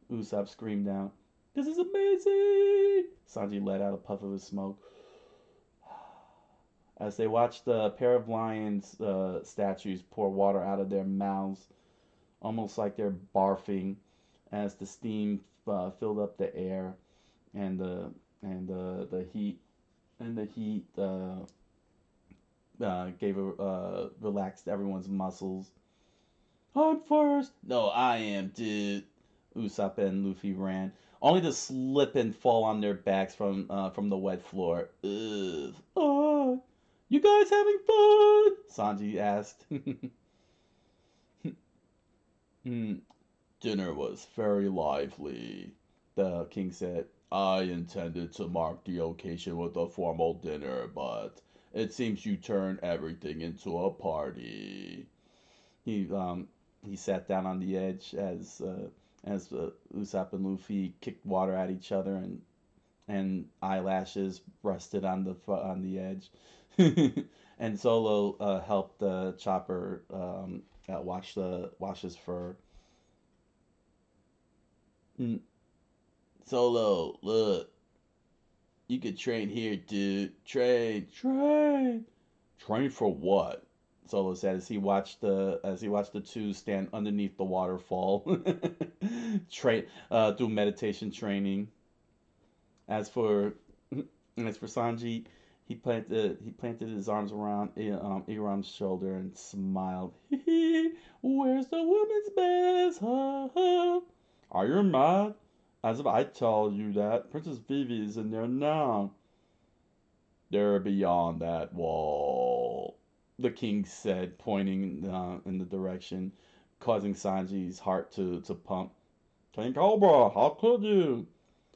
Usopp screamed out. This is amazing! Sanji let out a puff of his smoke. As they watched the pair of lions statues pour water out of their mouths, almost like they're barfing, as the steam filled up the air and the heat gave relaxed everyone's muscles. I'm first. No, I am, dude. Usopp and Luffy ran, only to slip and fall on their backs from the wet floor. Ugh. You guys having fun? Sanji asked. Hmm. Dinner was very lively, the king said. I intended to mark the occasion with a formal dinner, but it seems you turned everything into a party. He um he sat down on the edge as Usopp and Luffy kicked water at each other and eyelashes rested on the edge. And Solo helped Chopper wash his fur. Mm, Solo, look, you could train here, dude. Train for what? Solo said as he watched the two stand underneath the waterfall, train do meditation training. As for Sanji, he planted his arms around Iram's shoulder and smiled. Where's the woman's best? Ha ha. Are you mad? As if I tell you that. Princess Vivi is in there now. They're beyond that wall, the king said, pointing in the direction, causing Sanji's heart to pump. King Cobra, how could you?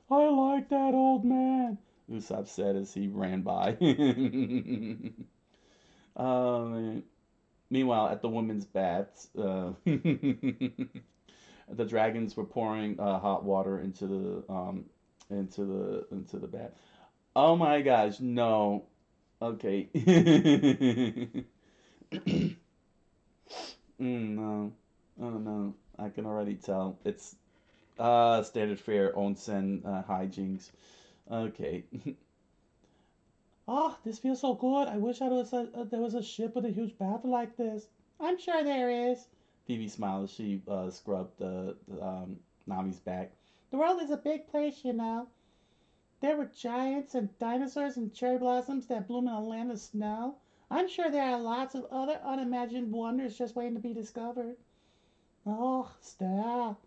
I like that old man, Usopp said as he ran by. um, Meanwhile, at the women's baths, the dragons were pouring hot water into the bath. Oh my gosh, no. Okay. No. Oh no. I can already tell. It's standard fare onsen hijinks. Okay. Ah, this feels so good. I wish there was a ship with a huge bath like this. I'm sure there is. Phoebe smiled as she scrubbed Nami's back. The world is a big place, you know. There were giants and dinosaurs and cherry blossoms that bloom in a land of snow. I'm sure there are lots of other unimagined wonders just waiting to be discovered. Oh, stop.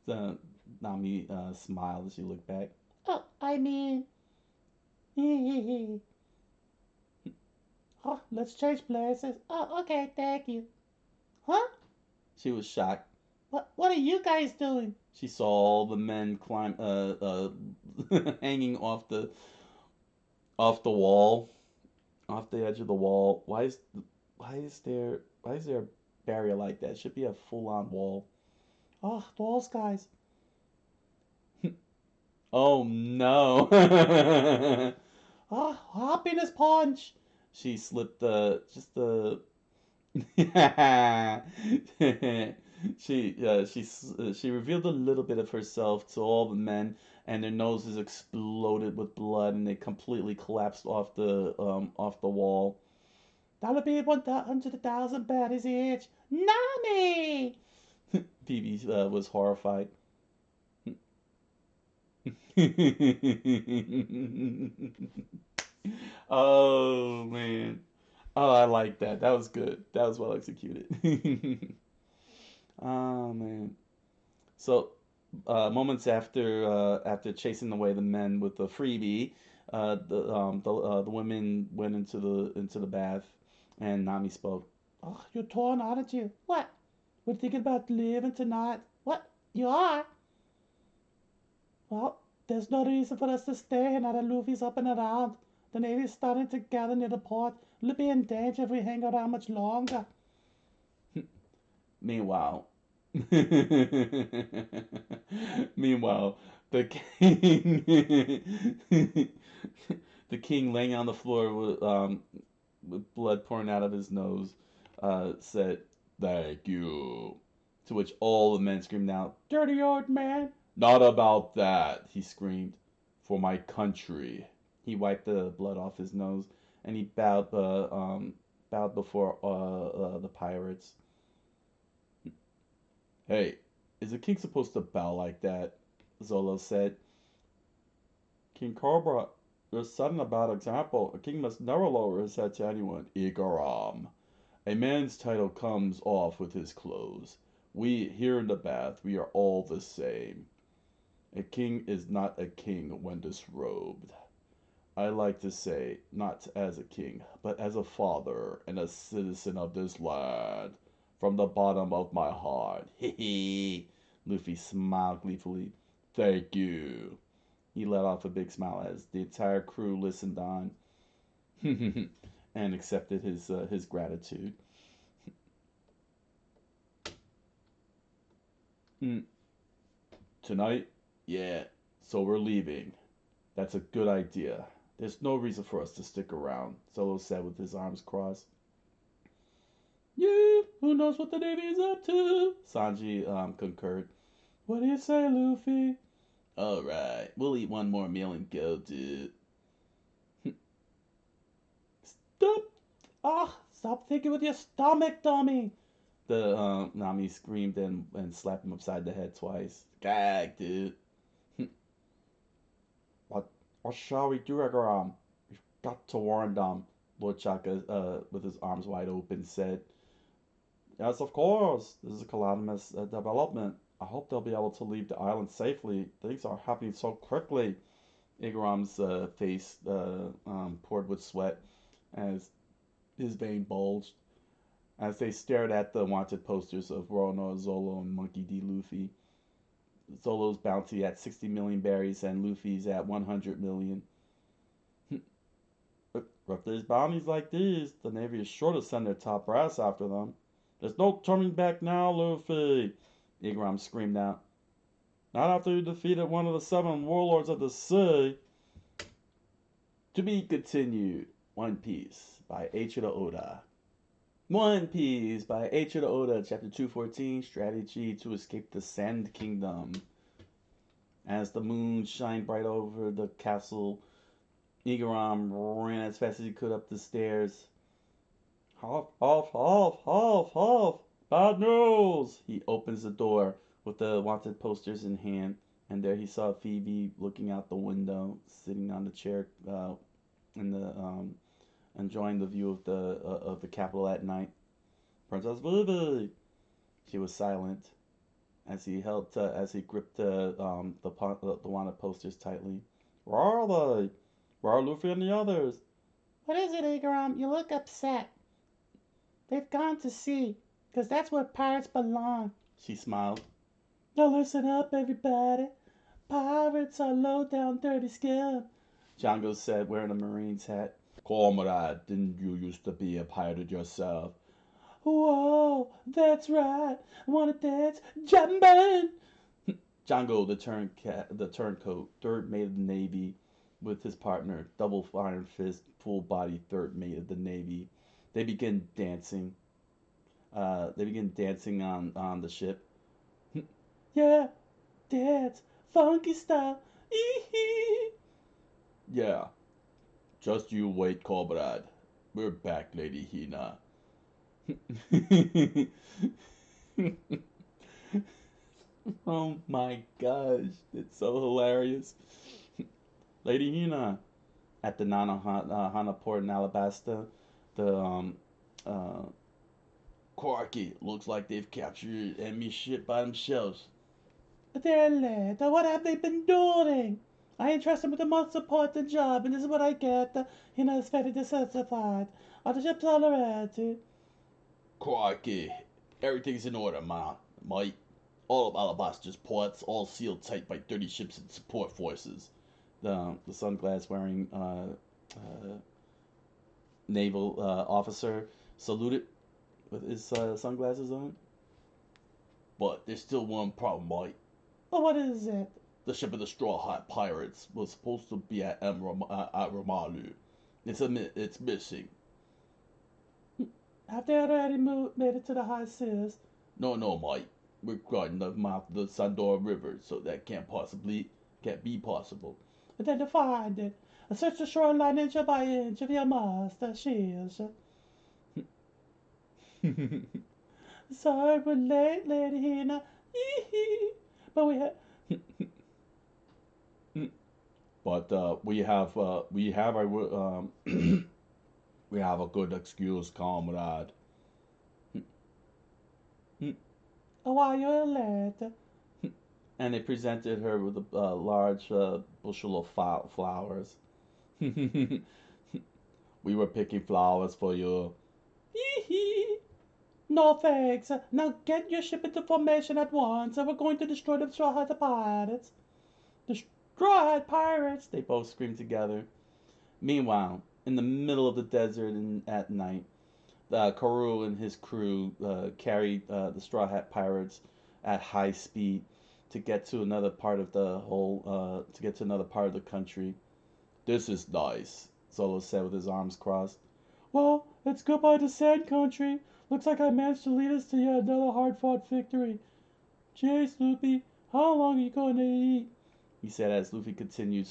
Uh, Nami smiled as she looked back. Oh, I mean, oh, let's change places. Oh, okay, thank you. Huh? She was shocked. What are you guys doing? She saw all the men climb, hanging off the wall, off the edge of the wall. Why is there a barrier like that? It should be a full on wall. Oh, those guys. Oh no! Oh, happiness punch. She slipped the just the she revealed a little bit of herself to all the men, and their noses exploded with blood, and they completely collapsed off the wall. That'll be 100,000 baddies each. Nami! Phoebe was horrified. Oh man. Oh, I like that. That was good. That was well executed. Oh man. So, moments after chasing away the men with the freebie, the women went into the bath, and Nami spoke. Oh, you're torn, aren't you? What? We're thinking about leaving tonight. What? You are? Well, there's no reason for us to stay here now that Luffy's up and around. The Navy's starting to gather near the port. We'll be in danger if we hang around much longer. Meanwhile, meanwhile, the king, the king laying on the floor with blood pouring out of his nose, said, "Thank you." To which all the men screamed out, Dirty old man. "Not about that!" he screamed. "For my country." He wiped the blood off his nose, and he bowed before the pirates. "Hey, is a king supposed to bow like that?" Zolo said. "King Cobra, you're setting a bad example. A king must never lower his head to anyone." "Igaram, a man's title comes off with his clothes. We, here in the bath, we are all the same. A king is not a king when disrobed. I like to say, not as a king, but as a father and a citizen of this land. From the bottom of my heart." Hee hee. Luffy smiled gleefully. "Thank you." He let off a big smile as the entire crew listened on and accepted his gratitude. Mm, tonight? Yeah, so we're leaving. That's a good idea. There's no reason for us to stick around, Solo said with his arms crossed. "Yeah, who knows what the Navy is up to?" Sanji concurred. What do you say, Luffy? "Alright, we'll eat one more meal and go, dude." Stop! Ah, stop thinking with your stomach, dummy. The Nami screamed and slapped him upside the head twice. "Gag, dude." What what shall we do, Agaram? We've got to warn them, Lord Chaka, with his arms wide open, said. "Yes, of course. This is a calamitous development. I hope they'll be able to leave the island safely. Things are happening so quickly." Igaram's face poured with sweat as his vein bulged as they stared at the wanted posters of Roronoa, Zolo, and Monkey D. Luffy. Zolo's bounty at 60 million berries and Luffy's at 100 million. If there's bounties like these, the Navy is sure to send their top brass after them. "There's no turning back now, Luffy!" Igaram screamed out. "Not after you defeated one of the 7 warlords of the sea!" To be continued. One Piece by Eiichiro Oda. One Piece by Eiichiro Oda, Chapter 214, Strategy to Escape the Sand Kingdom. As the moon shined bright over the castle, Igaram ran as fast as he could up the stairs. Half. Bad news! He opens the door with the wanted posters in hand, and there he saw Phoebe looking out the window, sitting on the chair in the enjoying the view of the capital at night. Princess Phoebe! She was silent as he gripped the wanted posters tightly. Where are they? Where are Luffy and the others? What is it, Igaram? You look upset. They've gone to sea, 'cause that's where pirates belong. She smiled. Now listen up, everybody. Pirates are low down dirty scum. Django said, wearing a Marine's hat. Comrade, didn't you used to be a pirate yourself? Whoa, that's right. Wanna dance? Jumpin'! Django, the turncoat, third mate of the Navy, with his partner, double iron fist, full body third mate of the Navy. They begin dancing. On the ship. Yeah, dance. Funky style. Yeah, just you wait, comrade. We're back, Lady Hina. Oh my gosh, it's so hilarious. Lady Hina at the Hana port in Alabasta. The uh, Coqui looks like they've captured enemy ship by themselves. They're late. What have they been doing? I entrust them with the most important job, and this is what I get. It's very dissatisfied. Are the ships all ready? Coqui, everything's in order, mate. All of Alabaster's ports, all sealed tight by 30 ships and support forces. The sunglass wearing naval officer saluted with his sunglasses on. But there's still one problem, mate. Well, what is it? The ship of the Straw Hat Pirates was supposed to be at Ramalu. It's missing. Have they already made it to the high seas? No, mate. We're guarding the mouth of the Sandor River, so that can't be possible. And then to find it. Search the shoreline inch by inch if you must. Shields. Sorry we're late, Lady Hina. But we have. But we have a we have a good excuse, comrade. Why you're late? And they presented her with a large bushel of flowers. We were picking flowers for you. No thanks. Now get your ship into formation at once, and we're going to destroy the Straw Hat Pirates. The Straw Hat Pirates! They both screamed together. Meanwhile, in the middle of the desert and at night, Karoo and his crew carried the Straw Hat Pirates at high speed to get to another part of the country. This is nice, Solo said with his arms crossed. Well, it's goodbye to Sand Country. Looks like I managed to lead us to yet another hard-fought victory. Jeez, Luffy, how long are you going to eat? He said as Luffy continued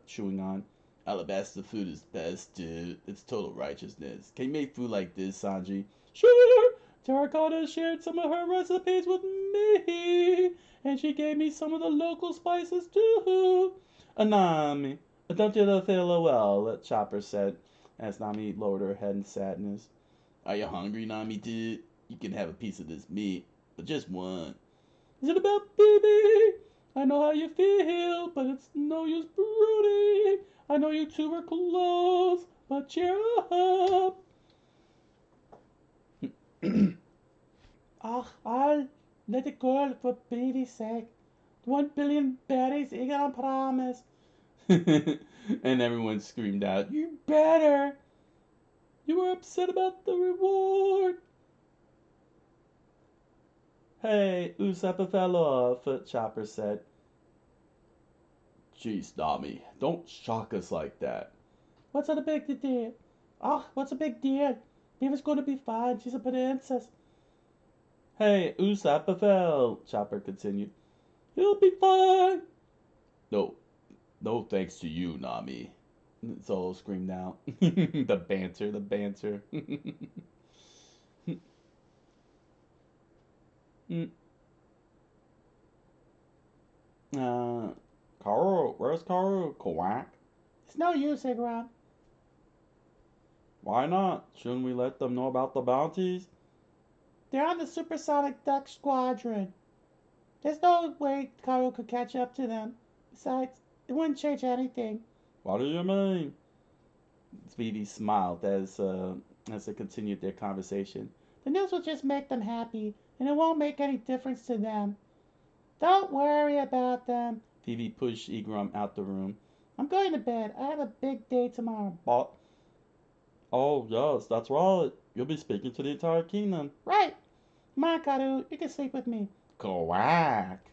chewing on. Alabasta food is best, dude. It's total righteousness. Can you make food like this, Sanji? Sure! Arcana shared some of her recipes with me, and she gave me some of the local spices too. Nami, don't you feel well? Chopper said as Nami lowered her head in sadness. Are you hungry, Nami, dude? You can have a piece of this meat, but just one. Is it about baby? I know how you feel, but it's no use brooding. I know you two were close, but cheer up. I'll let it go for baby's sake. 1 billion berries, Egon promise. And everyone screamed out, You better! You were upset about the reward. Hey, Usopp fell off, Chopper said. Jeez, Nami, don't shock us like that. What's the big deal? What's a big deal? Viva's going to be fine. She's a princess. Hey, Usopp fell, Chopper continued. He'll be fine. No thanks to you, Nami. Zolo screamed out. The banter, the banter. uh, Karu, where's Karu? Quack. It's no use, Igron. Why not? Shouldn't we let them know about the bounties? They're on the supersonic duck squadron. There's no way Karo could catch up to them. Besides, it wouldn't change anything. What do you mean? Speedy smiled as they continued their conversation. The news will just make them happy, and it won't make any difference to them. Don't worry about them. Phoebe pushed Egrom out the room. I'm going to bed. I have a big day tomorrow. But, oh yes, that's right. You'll be speaking to the entire kingdom. Right. Come on, Karu. You can sleep with me. Quack.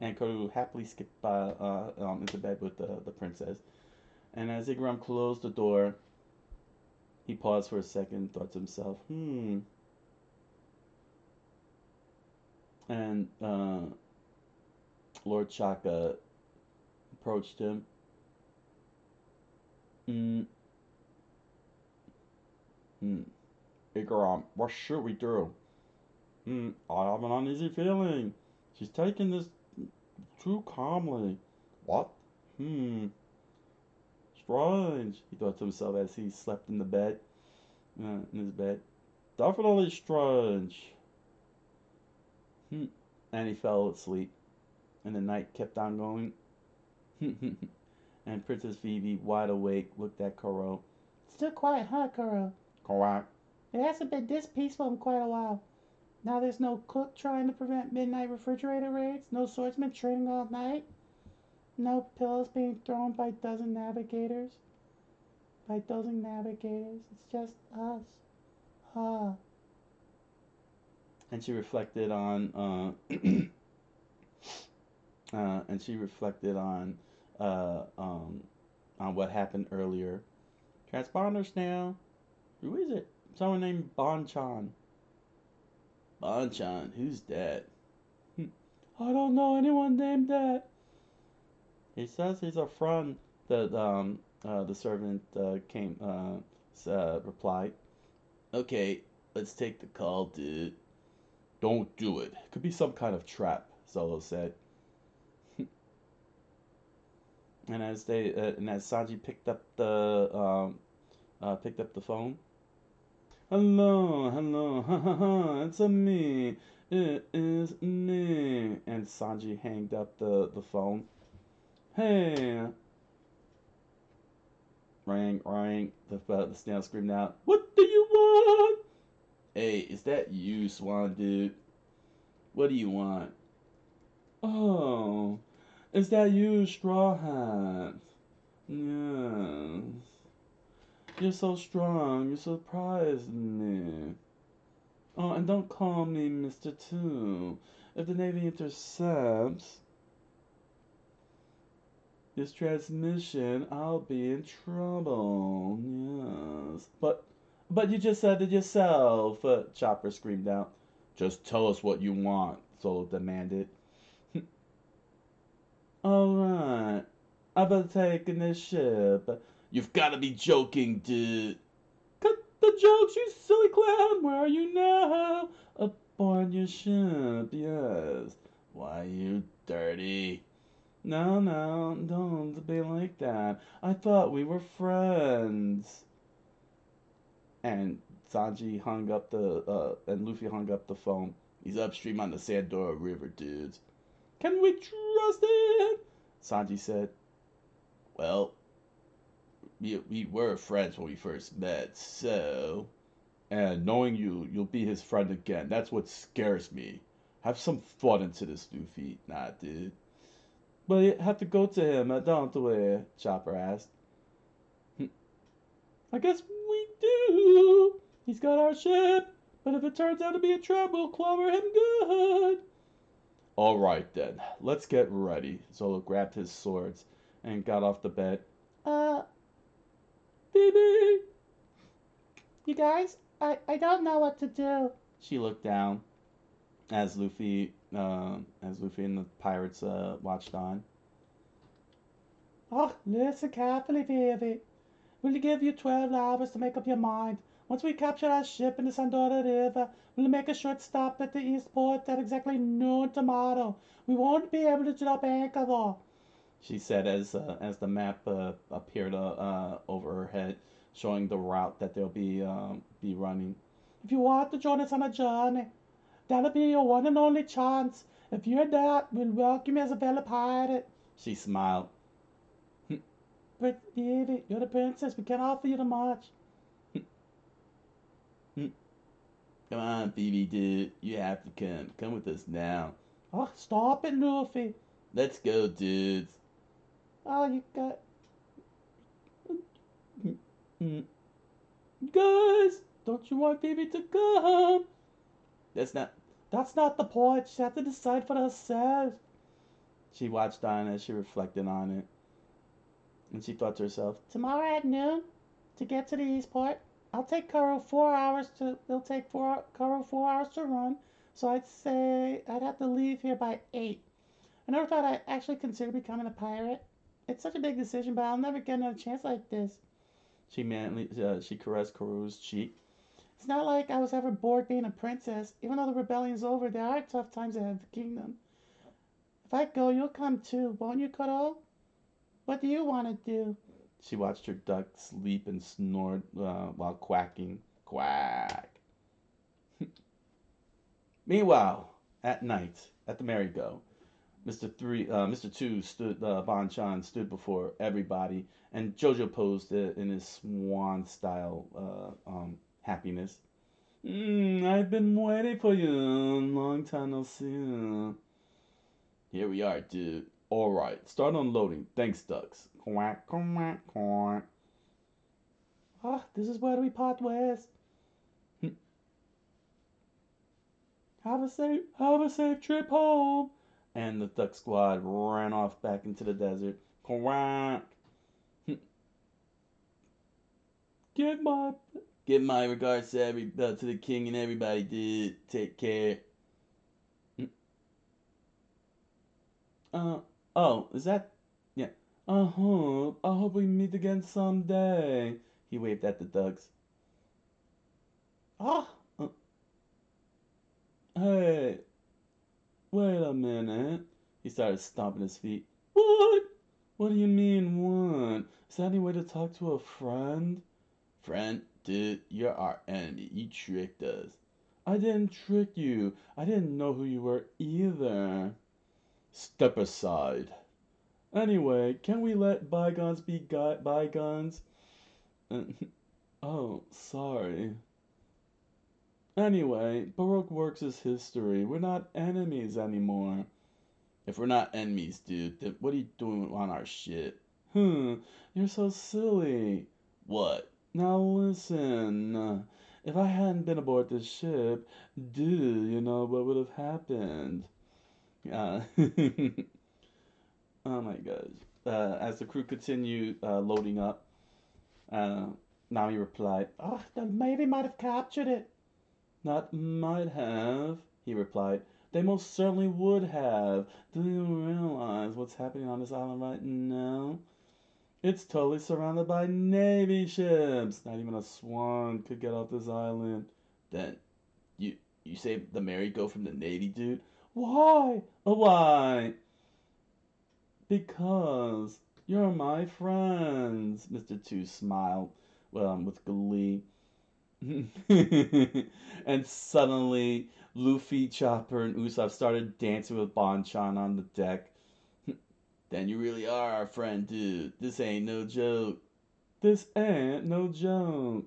And Karu happily skipped into bed with the princess. And as Igram closed the door, he paused for a second and thought to himself, And Lord Chaka approached him. Mm, Igram, what should we do? I have an uneasy feeling. She's taking this too calmly. What? Strange, he thought to himself as he slept in his bed. Definitely strange. And he fell asleep, and the night kept on going. And Princess Phoebe, wide awake, looked at Koro. Still quiet, huh, Kuro? Correct. It hasn't been this peaceful in quite a while. Now there's no cook trying to prevent midnight refrigerator raids, no swordsman training all night, no pillows being thrown by dozen navigators. By dozing navigators. It's just us. Huh. And she reflected on and she reflected on what happened earlier. Transponders now. Who is it? Someone named Bonchan. Bonchan, who's that? I don't know anyone named that. He says he's a friend. The servant replied. Okay, let's take the call, dude. Don't do it. Could be some kind of trap, Zolo said. And as Sanji picked up the phone. Hello, hello, it's a me. It is me. And Sanji hanged up the phone. Hey. Rang, rang. The snail screamed out. What do you want? Hey, is that you, Swan dude? What do you want? Oh, is that you, Straw Hat? Yes. You're so strong. You surprised me. Oh, and don't call me Mr. Two. If the Navy intercepts this transmission, I'll be in trouble. Yes. But you just said it yourself, Chopper screamed out. Just tell us what you want, Solo demanded. Alright. I'm about to take initiative. You've got to be joking, dude. Cut the jokes, you silly clown. Where are you now? Aboard your ship, yes. Why, you dirty. No, no, don't be like that. I thought we were friends. And Sanji hung up and Luffy hung up the phone. He's upstream on the Sandora River, dudes. Can we trust him? Sanji said. Well, we were friends when we first met, so... And knowing you'll be his friend again, that's what scares me. Have some fun into this, Luffy. Nah, dude. But you have to go to him, don't we? Chopper asked. I guess we do. He's got our ship, but if it turns out to be a trap, we'll clobber him good. All right, then. Let's get ready. Zolo grabbed his swords and got off the bed. Baby. You guys, I don't know what to do. She looked down as Luffy and the pirates watched on. Oh, listen carefully, baby. We'll give you 12 hours to make up your mind. Once we capture our ship in the Sandora River, we'll make a short stop at the East Port at exactly noon tomorrow. We won't be able to drop anchor though. She said as the map appeared over her head, showing the route that they'll be running. If you want to join us on a journey, that'll be your one and only chance. If you're that, we'll welcome you as a fellow pirate. She smiled. But baby, you're the princess. We can't offer you the much. Come on, Phoebe, dude. You have to come. Come with us now. Oh, stop it, Luffy. Let's go, dudes. Oh, you got... Guys, don't you want Phoebe to come? That's not. That's not the point. She had to decide for herself. She watched on as she reflected on it, and she thought to herself, Tomorrow at noon, to get to the Eastport, I'll take Kuro 4 hours to. It'll take Kuro 4 hours to run. So I'd say I'd have to leave here by 8. I never thought I'd actually consider becoming a pirate. It's such a big decision, but I'll never get another chance like this. she caressed Kuru's cheek. It's not like I was ever bored being a princess. Even though the rebellion's over, there are tough times ahead of the kingdom. If I go, you'll come too, won't you, Kuro? What do you want to do? She watched her duck sleep and snored while quacking. Quack. Meanwhile, at night, at the merry-go, Mr. Two stood, Bon-chan stood before everybody, and Jojo posed in his swan style happiness. I've been waiting for you. Long time no see. Here we are, dude. All right, start unloading. Thanks, ducks. Quack, quack, quack. Ah, this is where we part ways. Have a safe trip home. And the duck squad ran off back into the desert. Quack. Give my Give my regards to the king and everybody, dude. Take care. Uh, oh, is that? Yeah. I hope we meet again someday. He waved at the ducks. ah. Hey, wait a minute. He started stomping his feet. What? What do you mean, what? Is that any way to talk to a friend? Friend? Dude, you're our enemy. You tricked us. I didn't trick you. I didn't know who you were either. Step aside. Anyway, can we let bygones be bygones? Oh, sorry. Anyway, Baroque works is history. We're not enemies anymore. If we're not enemies, dude, then what are you doing on our ship? You're so silly. What? Now listen. If I hadn't been aboard this ship, dude, you know what would have happened? Uh, oh my gosh. As the crew continued loading up, uh, Nami replied, Ah, the Navy might have captured it. Not might have, he replied. They most certainly would have. Do you realize what's happening on this island right now? It's totally surrounded by Navy ships. Not even a swan could get off this island. Then, you saved the merry-go from the Navy, dude? Why? Why? Because you're my friends. Mr. Two smiled with glee. And suddenly, Luffy, Chopper, and Usopp started dancing with Bon-chan on the deck. Then you really are our friend, dude. This ain't no joke. This ain't no joke.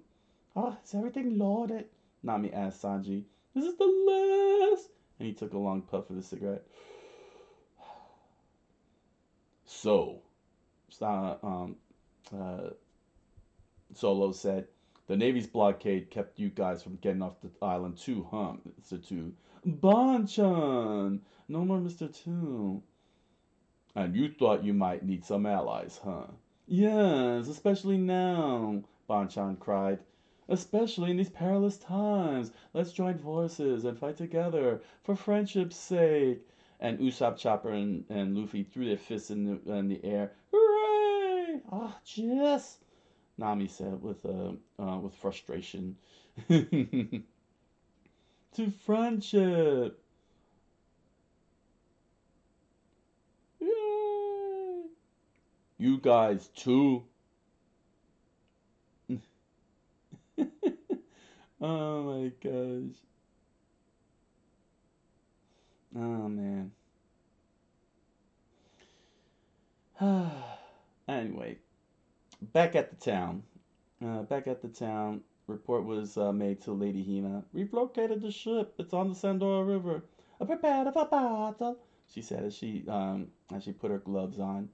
Ah, is everything loaded? Nami asked Sanji. This is the last. And he took a long puff of his cigarette. So, uh, Solo said, the Navy's blockade kept you guys from getting off the island too, huh, Mr. Two? Bon-chan! No more Mr. Two. And you thought you might need some allies, huh? Yes, especially now, Bon-chan cried. Especially in these perilous times. Let's join forces and fight together, for friendship's sake. And Usopp, Chopper, and Luffy threw their fists in the air. Hooray! Fine. Oh, jeez. Nami said with frustration. To friendship. Yay! You guys too. Oh my gosh. Oh man. Anyway, back at the town. Report was made to Lady Hina. We've located the ship. It's on the Sandora River. Prepare for battle, she said as she put her gloves on.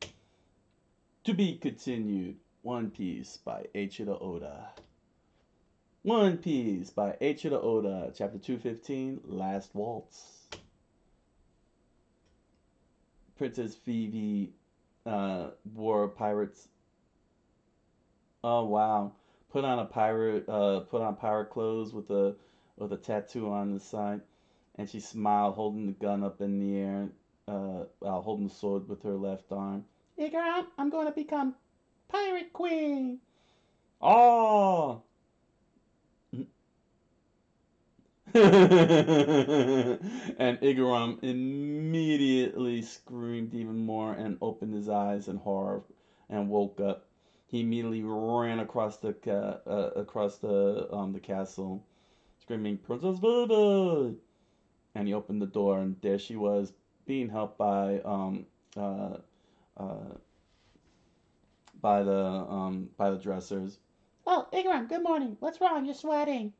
To be continued. One Piece by Eiichiro Oda. One Piece by Eiichiro Oda. Chapter 215, Last Waltz. Princess Vivi wore pirates. Oh wow! Put on pirate clothes with a tattoo on the side, and she smiled, holding the gun up in the air, while holding the sword with her left arm. Igaram, I'm going to become Pirate Queen. Oh! And Igaram immediately screamed even more and opened his eyes in horror and woke up. He immediately ran across the castle, screaming "Princess Vivi!" And he opened the door, and there she was, being helped uh, uh, by the dressers. Oh, Igaram, good morning. What's wrong? You're sweating.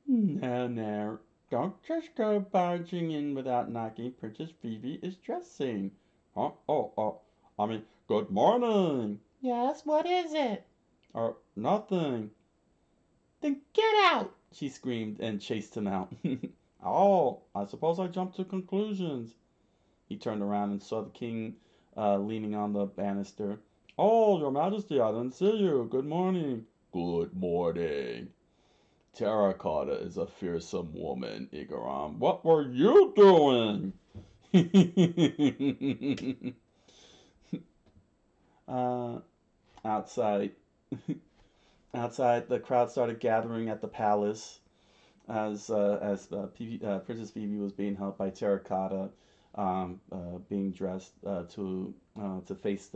No, no, don't just go barging in without knocking. Princess Vivi is dressing. Huh? I mean, good morning. Yes, what is it? Nothing. Then get out! She screamed and chased him out. Oh, I suppose I jumped to conclusions. He turned around and saw the king leaning on the banister. Oh, your majesty, I didn't see you. Good morning. Good morning. Terracotta is a fearsome woman, Igaram. What were you doing? uh, outside, outside, the crowd started gathering at the palace as Princess Phoebe was being helped by Terracotta, being dressed to face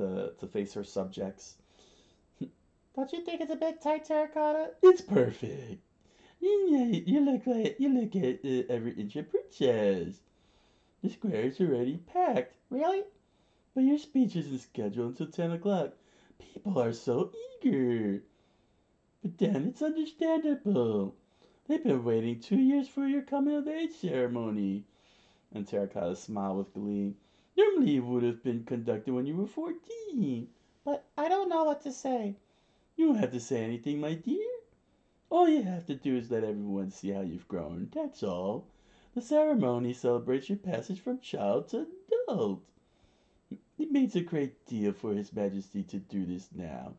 her subjects. Don't you think it's a bit tight, Terracotta? It's perfect. You look at every inch of princess. The square is already packed. Really? But your speech isn't scheduled until 10 o'clock. People are so eager. But then it's understandable. They've been waiting 2 years for your coming of age ceremony. And Terracotta smiled with glee. Normally it would have been conducted when you were 14. But I don't know what to say. You don't have to say anything, my dear. All you have to do is let everyone see how you've grown. That's all. The ceremony celebrates your passage from child to adult. It means a great deal for His Majesty to do this now.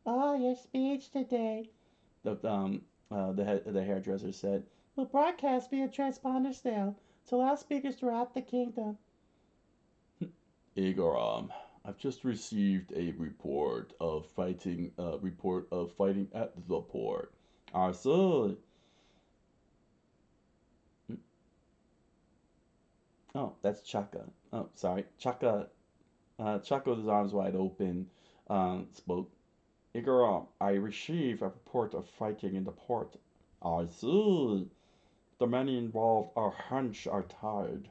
Oh, your speech today The hairdresser said. will broadcast via transponder style to loudspeakers throughout the kingdom. Igaram, I've just received a report of fighting. At the port. Arthur. Oh, that's Chaka. Oh, sorry, Chaka. Chaka with his arms wide open, spoke. Igaram, I received a report of fighting in the port. Arthur. The many involved are hunched are tired.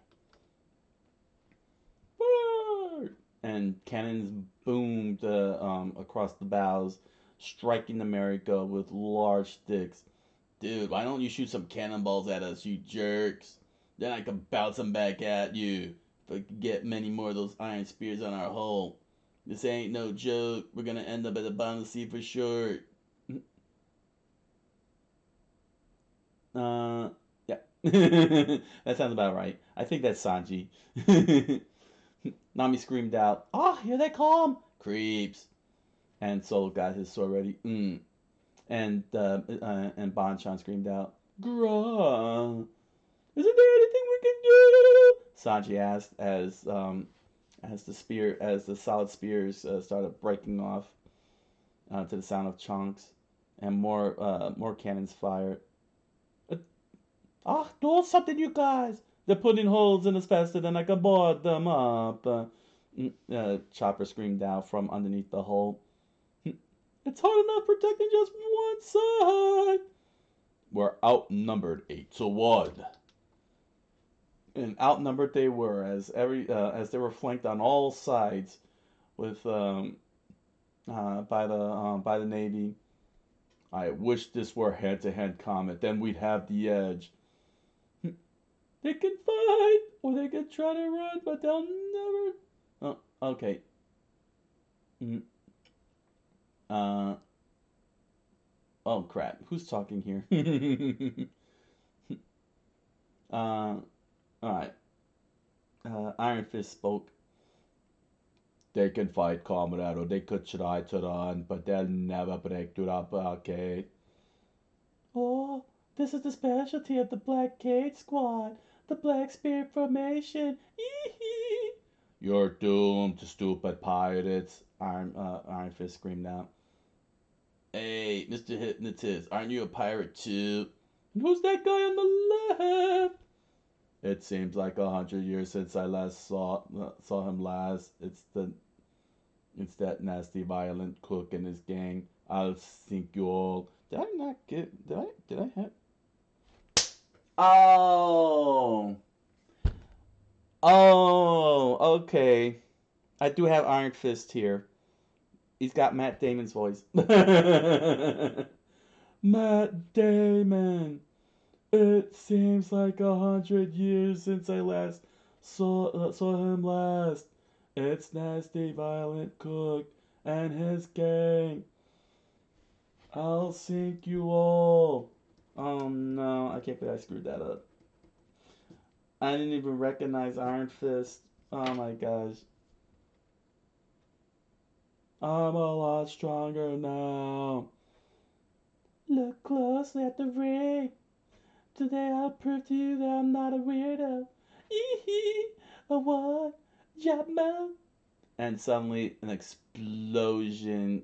And cannons boomed across the bows, striking the merry-go with large sticks. Dude, why don't you shoot some cannonballs at us, you jerks? Then I can bounce them back at you. If I could get many more of those iron spears on our hull. This ain't no joke. We're gonna end up at the bottom of the sea for sure. Yeah. That sounds about right. I think that's Sanji. Nami screamed out, "Oh, here they come! Creeps!" And Solo got his sword ready. And Bonchan screamed out, "Grah! Isn't there anything we can do?" Sanji asked as the solid spears started breaking off to the sound of chunks, and more cannons fired. Uh, Ah, do something, you guys! They're putting holes in us faster than I can board them up. Chopper screamed out from underneath the hole. It's hard enough protecting just one side. We're outnumbered 8-1. And outnumbered they were as they were flanked on all sides with by the Navy. I wish this were hand-to-hand combat, then we'd have the edge. They can fight, or they can try to run, but they'll never. Oh, okay. Mm, Uh, oh crap. Who's talking here? All right. Iron Fist spoke. They can fight, comrade, or they could try to run, but they'll never break through the blockade. Oh, this is the specialty of the Black Cage Squad, the Black Spirit Formation. Ee-hee. You're doomed, stupid pirates! Iron Fist screamed out. Hey, Mr. Hypnotist, aren't you a pirate too? And who's that guy on the left? It seems like 100 years since I last saw him last. It's that nasty, violent cook and his gang. I'll sink you all. Did I not get? Did I have? Oh, oh, okay. I do have Iron Fist here. He's got Matt Damon's voice. Matt Damon. It seems like 100 years since I last saw him last. It's nasty, violent cook and his gang. I'll sink you all. Oh no, I can't believe I screwed that up. I didn't even recognize Iron Fist. Oh my gosh. I'm a lot stronger now. Look closely at the ring. Today I'll prove to you that I'm not a weirdo. Ee-hee. A what? Job mode? And suddenly an explosion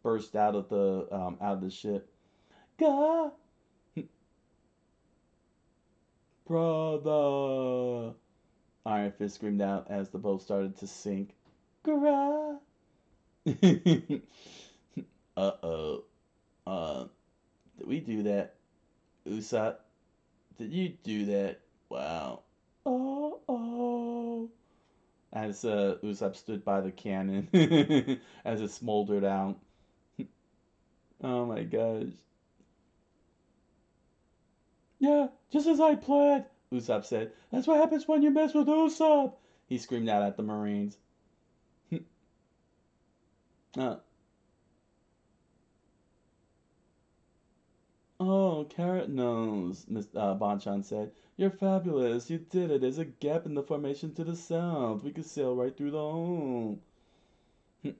burst out of the ship. Gah! Brother! Iron Fist screamed out as the boat started to sink. Grah! Uh-oh. Did we do that? Usopp, did you do that? Wow. Oh. As Usopp stood by the cannon as it smoldered out. Oh my gosh. Yeah, just as I planned, Usopp said. that's what happens when you mess with Usopp. He screamed out at the Marines. uh, oh, Carrot Nose, Bonchan said. You're fabulous. You did it. There's a gap in the formation to the south. We could sail right through the hole. Mr.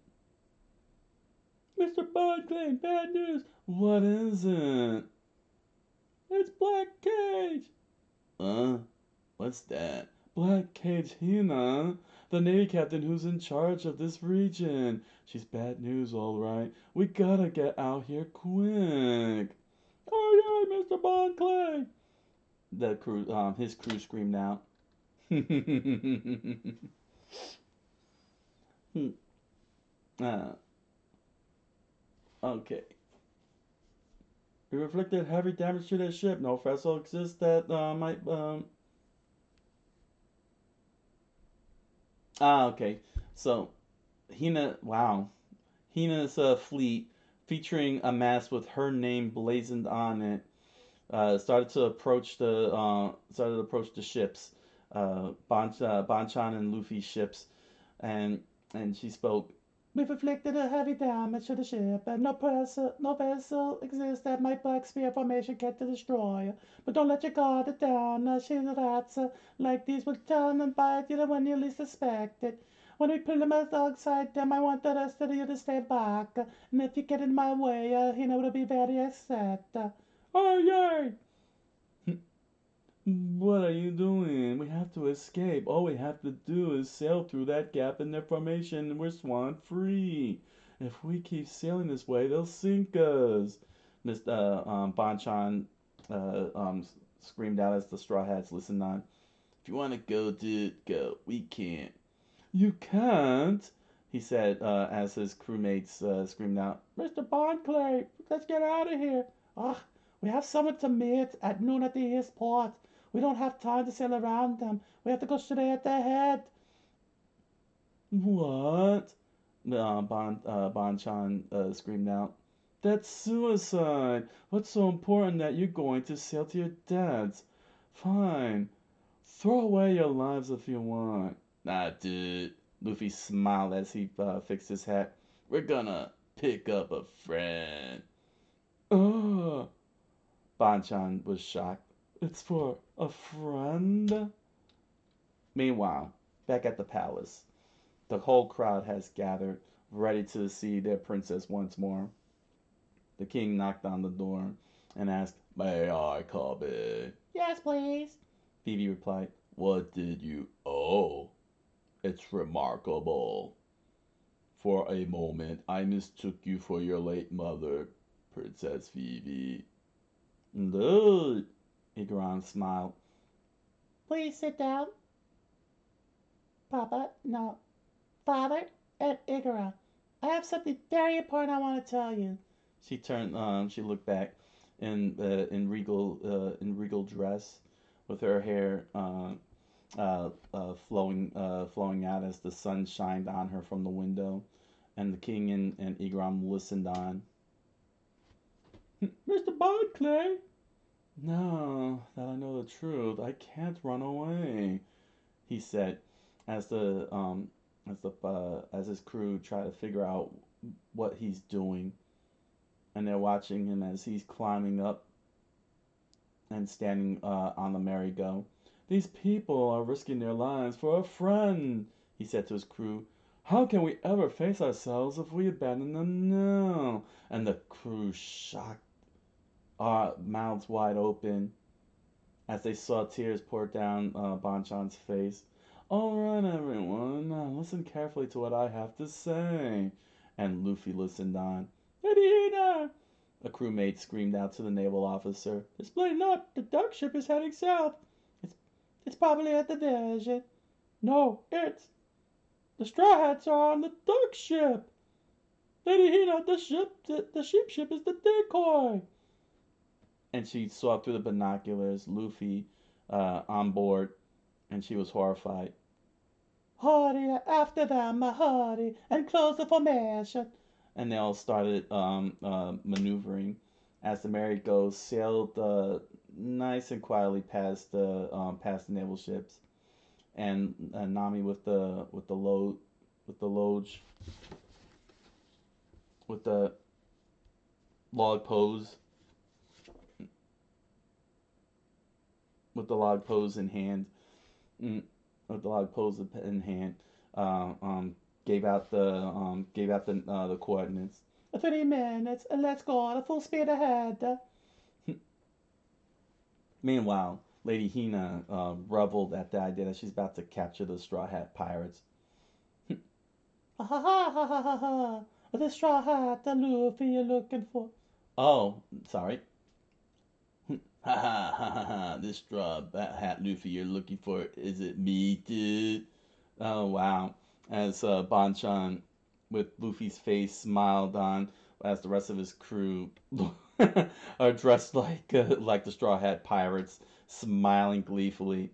Bonchan, bad news. What is it? It's Black Cage. What's that? Black Cage Hina, the Navy captain who's in charge of this region. She's bad news, all right. We gotta get out here quick. Oh yeah, Mr. Bonclay! His crew screamed out. uh, okay. It reflected heavy damage to their ship. No vessel exists that might okay. So wow. Hina's fleet, featuring a mast with her name blazoned on it, started to approach the ships, Banchan and Luffy's ships, and she spoke. We've inflicted a heavy damage to the ship, and no vessel exists that my Black Spear Formation can destroy. But don't let your guard down. Rats like these will turn and bite you when you least expect it. When we pull them alongside them, I want the rest of you to stay back. And if you get in my way, will be very upset. Oh, yay! What are you doing? We have to escape. All we have to do is sail through that gap in their formation and we're swan free. If we keep sailing this way, they'll sink us. Mr. Banchan screamed out as the Straw Hats listened on. If you want to go, dude, go. We can't. You can't, he said as his crewmates screamed out, Mr. Barnclay, let's get out of here. Ugh, we have someone to meet at noon at the East Port. We don't have time to sail around them. We have to go straight at their head. What? Banchan screamed out. That's suicide. What's so important that you're going to sail to your deaths? Fine. Throw away your lives if you want. Nah, dude. Luffy smiled as he fixed his hat. We're gonna pick up a friend. Ugh. Banchan was shocked. It's for a friend? Meanwhile, back at the palace, the whole crowd has gathered, ready to see their princess once more. The king knocked on the door and asked, May I come in? Yes, please. Phoebe replied, What did you owe? It's remarkable. For a moment, I mistook you for your late mother, Princess Phoebe. Indeed, Igaran smiled. Please sit down. Papa, no. Father, and Igara. I have something very important I want to tell you. She turned. She looked back in regal dress, with her hair flowing out as the sun shined on her from the window, and the king and Igram listened on. Mr. Barnclay. Now that I know the truth, I can't run away, he said, as as his crew try to figure out what he's doing, and they're watching him as he's climbing up and standing on the merry-go. These people are risking their lives for a friend, he said to his crew. How can we ever face ourselves if we abandon them now? And the crew shocked, mouths wide open, as they saw tears pour down Banchan's face. All right, everyone, now listen carefully to what I have to say. And Luffy listened on. Edina! A crewmate screamed out to the naval officer. Explain not, the dark ship is heading south. It's probably at the desert. No, it's... The Straw Hats are on the dark ship. Lady Hina, the sheep ship is the decoy. And she saw through the binoculars Luffy on board, and she was horrified. Hurry after them, hurry, and close the formation. And they all started maneuvering as the merry-go sailed nice and quietly past the naval ships, and Nami with the log pose with the log pose in hand, mm, with the log pose in hand, uh, um, gave out the coordinates. 3 minutes, and let's go at a full speed ahead. Meanwhile, Lady Hina reveled at the idea that she's about to capture the Straw Hat pirates. Ha ha ha ha ha ha ha! The Straw Hat, the Luffy you're looking for. Oh, sorry. Ha ha ha ha ha! This Straw Hat Luffy you're looking for, is it me, dude? Oh wow! As Banchan, with Luffy's face, smiled on as the rest of his crew are dressed like the Straw Hat Pirates, smiling gleefully,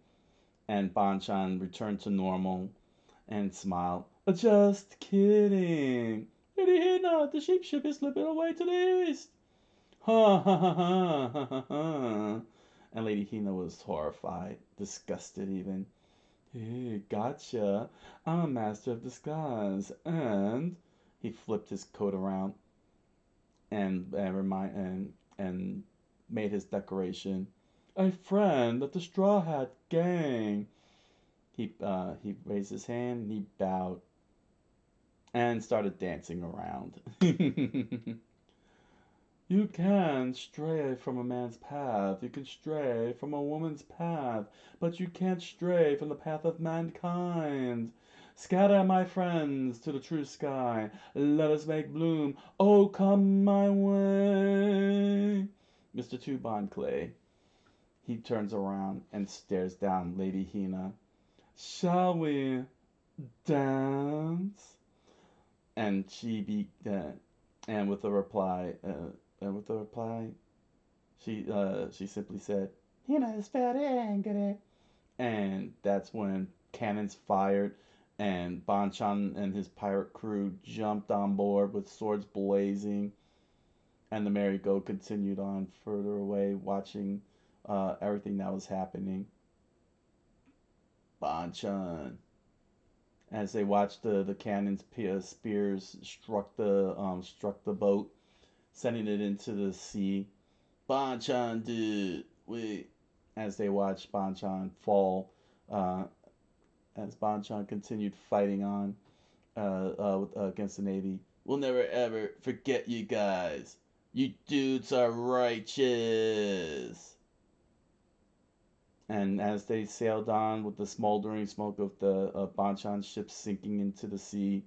and Banchan returned to normal and smiled. Just kidding. Lady Hina, the sheep ship is slipping away to the east. Ha ha ha ha ha ha ha. And Lady Hina was horrified, disgusted even. Hey, gotcha. I'm a master of disguise, and he flipped his coat around and made his declaration. A friend of the Straw Hat Gang. He raised his hand and he bowed and started dancing around. You can stray from a man's path, you can stray from a woman's path, but you can't stray from the path of mankind. Scatter, my friends, to the true sky. Let us make bloom. Oh, come my way. Mr. Tubon Clay. He turns around and stares down Lady Hina. Shall we dance? And and with a reply, she simply said, Hina is very angry. and that's when cannons fired, and Banchan and his pirate crew jumped on board with swords blazing, and the merry-go continued on further away, watching everything that was happening. Banchan, as they watched the cannons spears struck the boat, sending it into the sea. Banchan did wait as they watched Banchan fall, uh, as Banchan continued fighting on against the Navy. We'll never ever forget you guys. You dudes are righteous. And as they sailed on with the smoldering smoke of the Banchan ship sinking into the sea,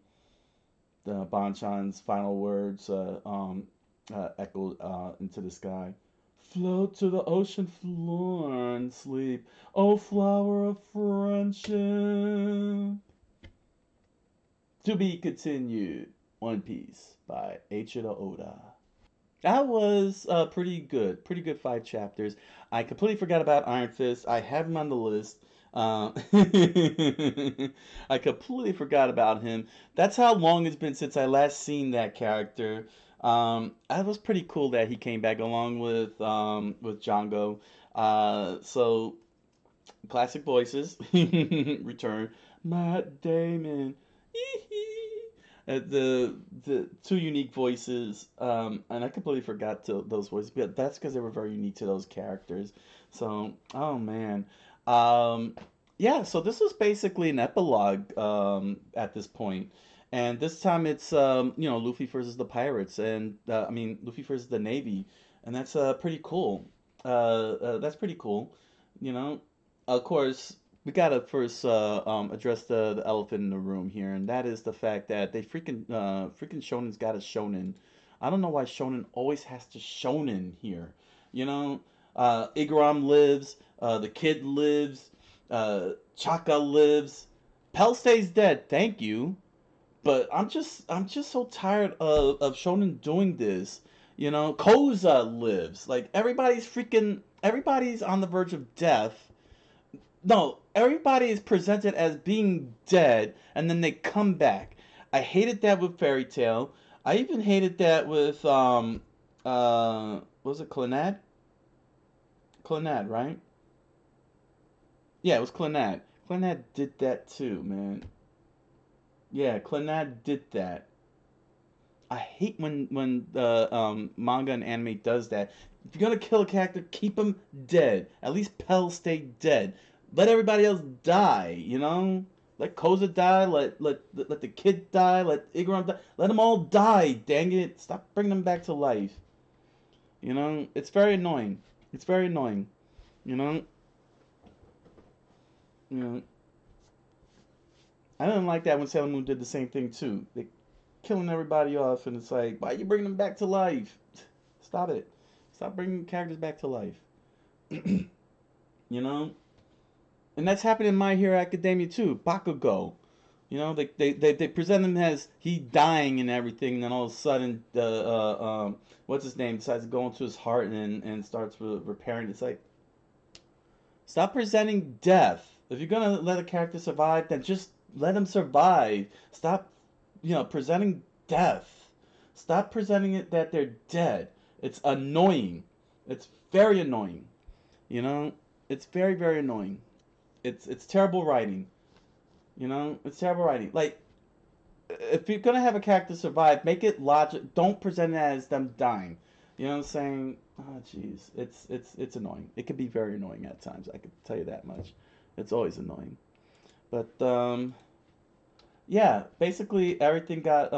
the Banchan's final words echoed into the sky. Float to the ocean floor and sleep, oh flower of friendship. To be continued. One Piece by Eiichiro Oda. That was pretty good. Pretty good 5 chapters. I completely forgot about Iron Fist. I have him on the list. I completely forgot about him. That's how long it's been since I last seen that character. It was pretty cool that he came back along with Django. So classic voices return. Matt Damon. The two unique voices, and I completely forgot those voices, but that's because they were very unique to those characters. So, oh man, um, yeah. So this was basically an epilogue at this point, and this time it's Luffy versus the pirates, and I mean Luffy versus the Navy, and that's pretty cool. That's pretty cool, you know. Of course, we gotta first address the elephant in the room here, and that is the fact that they freaking Shonen's got a Shonen. I don't know why Shonen always has to Shonen here. You know, Igaram lives, the kid lives, Chaka lives, Pell stays dead. Thank you, but I'm just so tired of Shonen doing this. You know, Koza lives. Like everybody's on the verge of death. No, everybody is presented as being dead and then they come back. I hated that with Fairy Tail. I even hated that with was it Clannad? Clannad, right? Yeah, it was Clannad. Clannad did that too, man. Yeah, Clannad did that. I hate when the manga and anime does that. If you're gonna kill a character, keep him dead. At least Pell stay dead. Let everybody else die. You know, let Koza die. Let the kid die. Let Igaram die. Let them all die. Dang it! Stop bringing them back to life. You know, it's very annoying. It's very annoying. You know, you know. I didn't like that when Sailor Moon did the same thing too. They killing everybody off, and it's like, why are you bringing them back to life? Stop it. Stop bringing characters back to life. You know? And that's happened in My Hero Academia too. Bakugo. You know, they present him as he dying and everything, and then all of a sudden, what's his name decides to go into his heart and starts repairing. It's like, stop presenting death. If you're gonna let a character survive, then just let him survive. Stop, presenting death. Stop presenting it that they're dead. It's annoying. It's very annoying. You know, it's very very annoying. It's terrible writing. You know, it's terrible writing. Like, if you're gonna have a character survive, make it logic. Don't present it as them dying. You know what I'm saying? Oh, jeez, it's annoying. It can be very annoying at times. I can tell you that much. It's always annoying. But yeah, basically everything got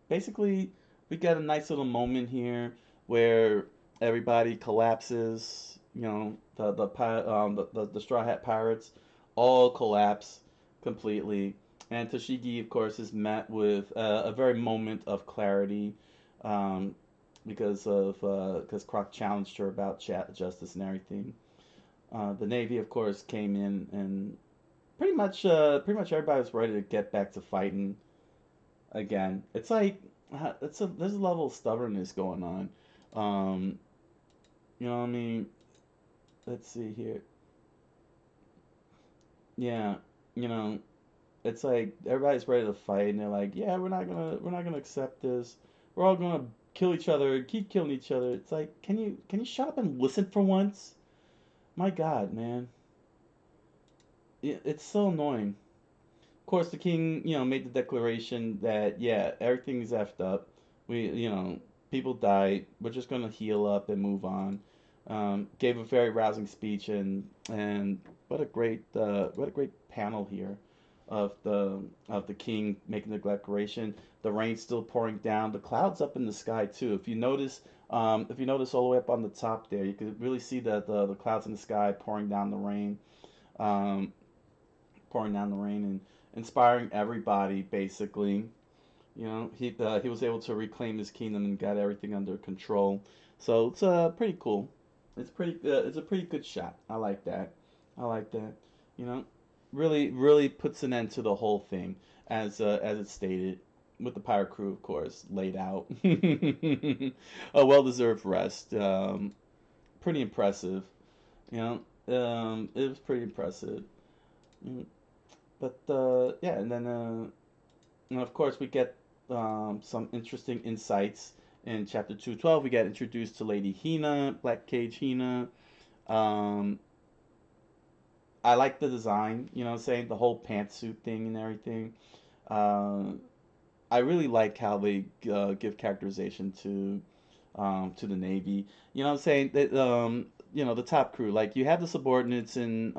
basically we got a nice little moment here where everybody collapses. You know, the Straw Hat Pirates all collapse completely, and Toshigi, of course, is met with a very moment of clarity, um, because Croc challenged her about justice and everything. The Navy, of course, came in and pretty much everybody was ready to get back to fighting again. It's like there's a level of stubbornness going on. Um, you know what I mean? Let's see here. Yeah, you know, it's like everybody's ready to fight, and they're like, yeah, we're not gonna accept this. We're all gonna kill each other, keep killing each other. It's like, can you shut up and listen for once? My God, man, it's so annoying. Of course, the king, made the declaration that yeah, everything's effed up. People died. We're just gonna heal up and move on. Gave a very rousing speech, and what a great panel here of the king making the declaration. The rain's still pouring down. The clouds up in the sky too. If you notice all the way up on the top there, you can really see the clouds in the sky pouring down the rain. Um, Pouring down the rain and inspiring everybody basically. He was able to reclaim his kingdom and got everything under control. So it's pretty cool. It's a pretty good shot. I like that. I like that. You know, really puts an end to the whole thing as it's stated with the pirate crew, of course, laid out. A well deserved rest. Pretty impressive. It was pretty impressive. Mm, But yeah, and of course we get some interesting insights in chapter 212. We get introduced to Lady Hina, Black Cage Hina. Um, I like the design, what I'm saying, the whole pantsuit thing and everything. Uh, I really like how they give characterization to the Navy. You know what I'm saying? That the top crew, like you have the subordinates in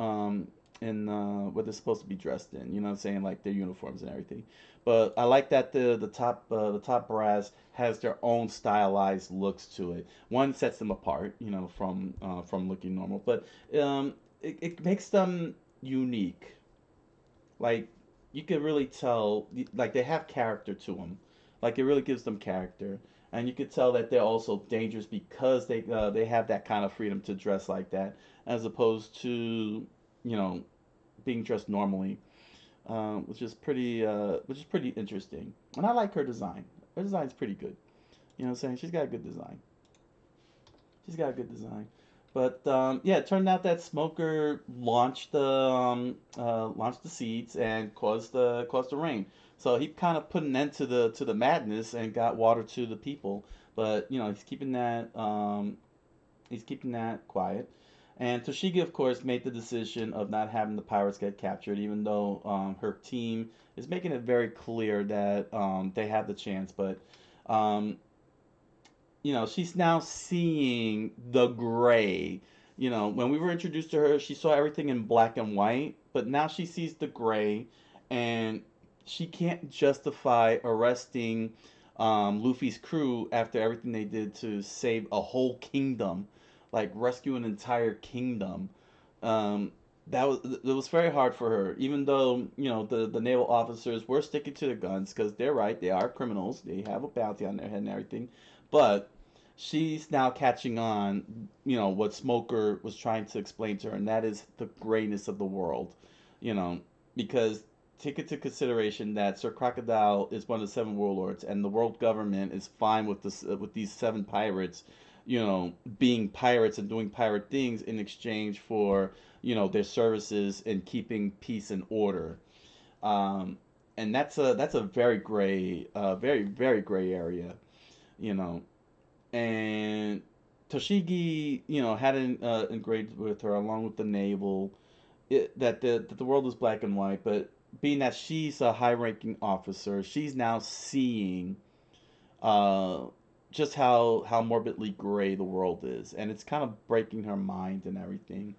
what they're supposed to be dressed in. You know what I'm saying? Like their uniforms and everything. But I like that the top brass has their own stylized looks to it. One sets them apart, from looking normal, but it makes them unique. Like you could really tell, like they have character to them. Like it really gives them character, and you could tell that they're also dangerous because they have that kind of freedom to dress like that, as opposed to you know being dressed normally, which is pretty interesting. And I like her design. Her design's pretty good. You know what I'm saying? She's got a good design. She's got a good design. But yeah, it turned out that Smoker launched the seeds and caused the rain. So he kind of put an end to the madness and got water to the people. But he's keeping that quiet. And Toshigi, of course, made the decision of not having the pirates get captured, even though her team is making it very clear that they have the chance. But um, she's now seeing the gray. When we were introduced to her, she saw everything in black and white, but now she sees the gray, and she can't justify arresting Luffy's crew after everything they did to save a whole kingdom, like rescue an entire kingdom. Um, it was very hard for her, even though the naval officers were sticking to their guns because they're right, they are criminals, they have a bounty on their head and everything, but she's now catching on, what Smoker was trying to explain to her, and that is the grayness of the world, you know, because take into consideration that Sir Crocodile is one of the seven warlords, and the world government is fine with this with these seven pirates, being pirates and doing pirate things in exchange for their services and keeping peace and order. Um, and that's a very gray, very gray area, you know and Toshigi, had engraved with her along with the naval that the world is black and white, but being that she's a high-ranking officer, she's now seeing uh, just how morbidly gray the world is, and it's kind of breaking her mind and everything.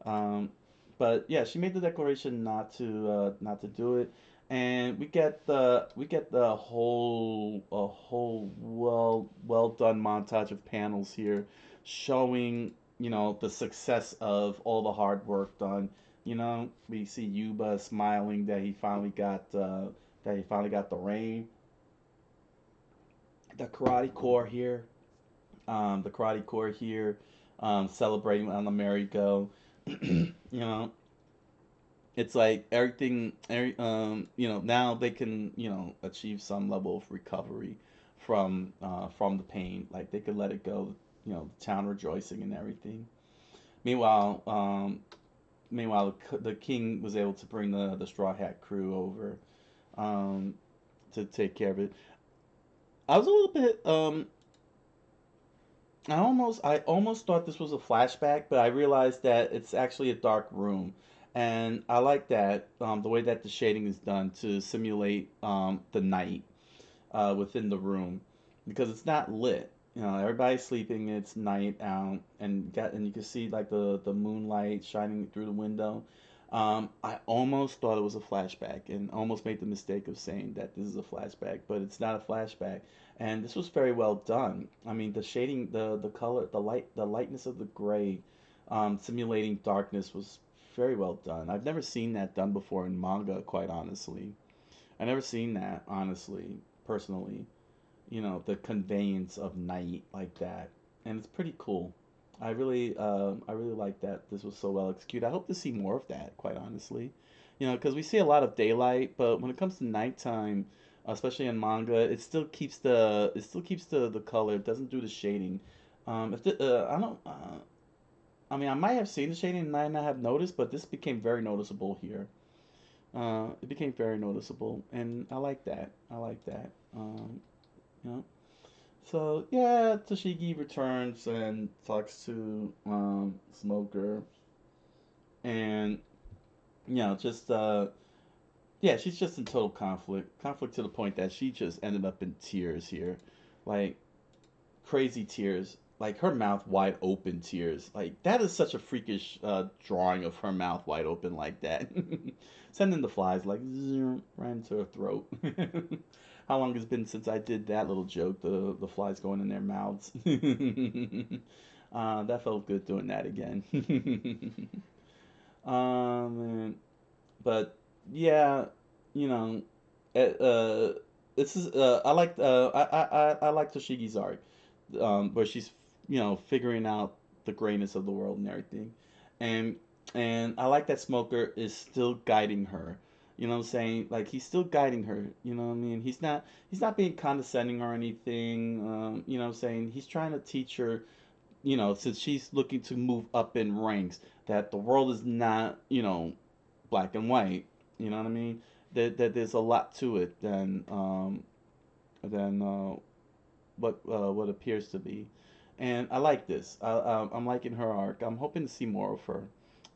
Um, but yeah, she made the declaration not to do it, and we get the whole a whole well done montage of panels here showing the success of all the hard work done. We see Yuba smiling that he finally got the rain. The karate core here, the karate core here, celebrating on the merry-go. It's like now they can achieve some level of recovery from the pain. Like they could let it go. The town rejoicing and everything. Meanwhile, the king was able to bring the Straw Hat crew over um, to take care of it. I was a little bit I almost thought this was a flashback, but I realized that it's actually a dark room, and I like that the way that the shading is done to simulate the night within the room because it's not lit. Everybody's sleeping. It's night out, and you can see like the moonlight shining through the window. I almost thought it was a flashback, and almost made the mistake of saying that this is a flashback, but it's not a flashback. And this was very well done. I mean, the shading, the color, the lightness of the gray, simulating darkness was very well done. I've never seen that done before in manga, quite honestly. I never seen that, honestly, personally. The conveyance of night like that, and it's pretty cool. I really like that this was so well executed. I hope to see more of that, quite honestly. Because we see a lot of daylight, but when it comes to nighttime, especially in manga, it still keeps the color. It doesn't do the shading. If the, I don't. I mean, I might have seen the shading and might not have noticed, but this became very noticeable here. It became very noticeable, and I like that. I like that. You know. So yeah, Toshigi returns and talks to Smoker, and just yeah, she's just in total conflict to the point that she just ended up in tears here, like crazy tears, like her mouth wide open tears. Like that is such a freakish drawing of her mouth wide open like that. Sending the flies like zoom, right into her throat. How long has it been since I did that little joke? The flies going in their mouths. That felt good doing that again. Um, but yeah, you know, this is I like Toshigi's arc, where she's figuring out the grayness of the world and everything, and I like that Smoker is still guiding her. You know what I'm saying? Like he's still guiding her. You know what I mean? He's not being condescending or anything. You know what I'm saying? He's trying to teach her, since she's looking to move up in ranks, that the world is not, black and white. You know what I mean? That there's a lot to it than what appears to be. And I like this. I'm liking her arc. I'm hoping to see more of her.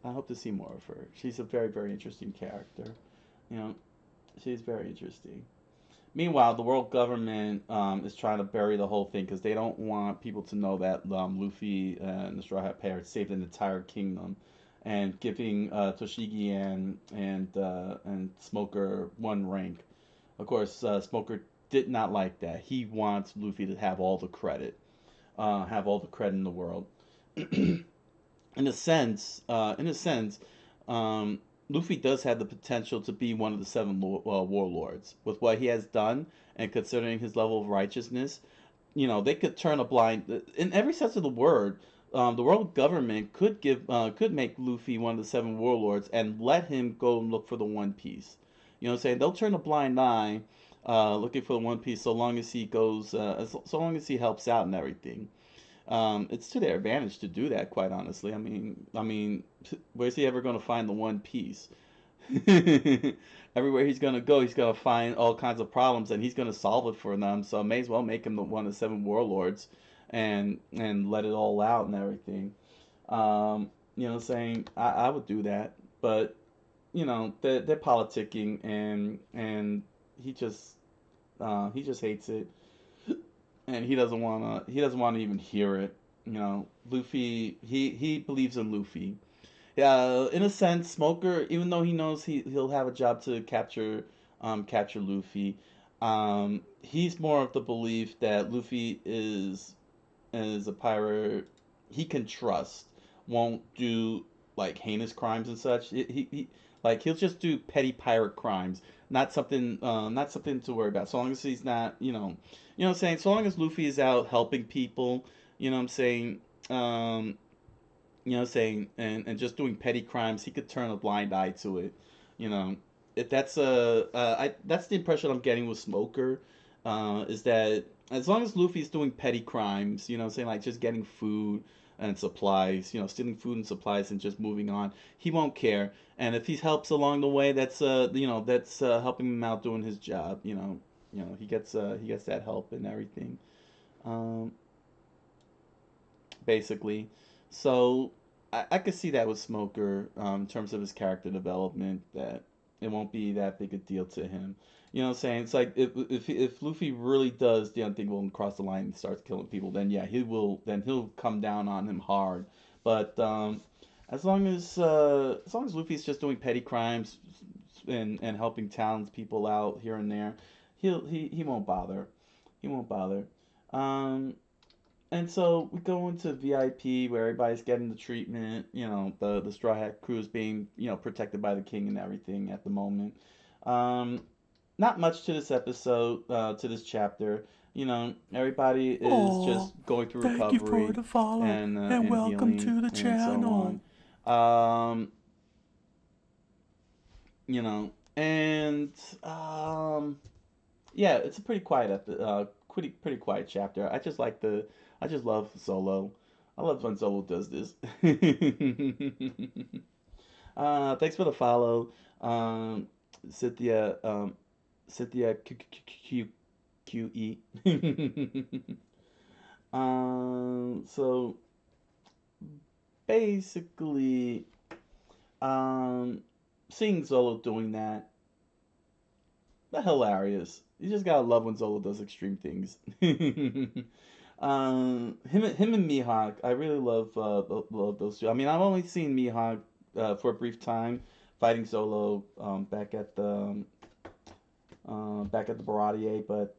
I hope to see more of her. She's a very, very interesting character. You know, she's very interesting. Meanwhile, the world government is trying to bury the whole thing because they don't want people to know that Luffy and the Straw Hat Pirate saved an entire kingdom, and giving Toshigi and Smoker one rank. Of course, Smoker did not like that. He wants Luffy to have all the credit in the world. In a sense, um, Luffy does have the potential to be one of the seven warlords. With what he has done and considering his level of righteousness, they could turn a blind. In every sense of the word, the world government could make Luffy one of the seven warlords and let him go and look for the One Piece. You know what I'm saying? They'll turn a blind eye, looking for the One Piece, so long as he goes, so long as he helps out and everything. It's to their advantage to do that, quite honestly. I mean, where's he ever going to find the One Piece? Everywhere he's gonna go, he's gonna find all kinds of problems, and he's gonna solve it for them. So may as well make him the one of the seven warlords, and let it all out and everything. Saying I would do that, but they're politicking, and he just he just hates it, and he doesn't wanna even hear it. Luffy, he believes in Luffy. Yeah, in a sense, Smoker, even though he knows he'll have a job to capture capture Luffy. He's more of the belief that Luffy is a pirate he can trust, won't do like heinous crimes and such. Like he'll just do petty pirate crimes, not something to worry about. So long as he's not, what I'm saying. So long as Luffy is out helping people, you know what I'm saying. Um, and just doing petty crimes, he could turn a blind eye to it. You know, if that's that's the impression I'm getting with Smoker, is that as long as Luffy's doing petty crimes, you know, what I'm saying like just getting food and supplies, stealing food and supplies and just moving on, he won't care. And if he helps along the way, that's helping him out doing his job. He gets that help and everything. Um, Basically. So I could see that with Smoker, in terms of his character development, that it won't be that big a deal to him. You know what I'm saying? It's like if Luffy really does the unthinkable and cross the line and starts killing people, then yeah, he will. Then he'll come down on him hard. But as long as Luffy's just doing petty crimes and helping townspeople out here and there, he won't bother. He won't bother. Um, and so we go into VIP where everybody's getting the treatment. The Straw Hat crew is being, protected by the king and everything at the moment. Um, Not much to this episode, to this chapter. Everybody is Oh, just going through thank you for recovery the follow and and welcome healing to the and so channel. on. And yeah, it's a pretty quiet, pretty quiet chapter. I just love Solo. I love when Solo does this. Thanks for the follow, um, Cynthia, Cynthia QE. So basically, um, seeing Solo doing that, they're hilarious. You just gotta love when Zolo does extreme things. Him and Mihawk, I really love those two. I mean, I've only seen Mihawk for a brief time fighting Zolo, back at the Baratier, but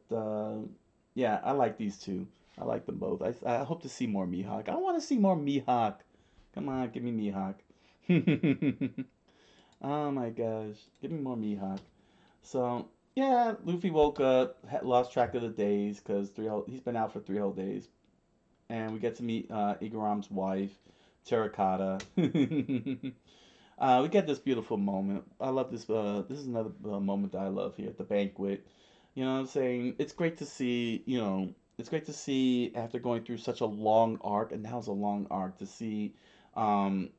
yeah, I like these two. I like them both. I hope to see more Mihawk. I want to see more Mihawk. Come on, give me Mihawk. Oh my gosh, give me more Mihawk. So yeah, Luffy woke up, lost track of the days because he's been out for 3 whole days, and we get to meet Igaram's wife, Terracotta. We get this beautiful moment. I love this. This is another moment that I love here at the banquet. You know what I'm saying? It's great to see. It's great to see after going through such a long arc, and that was a long arc to see. Um,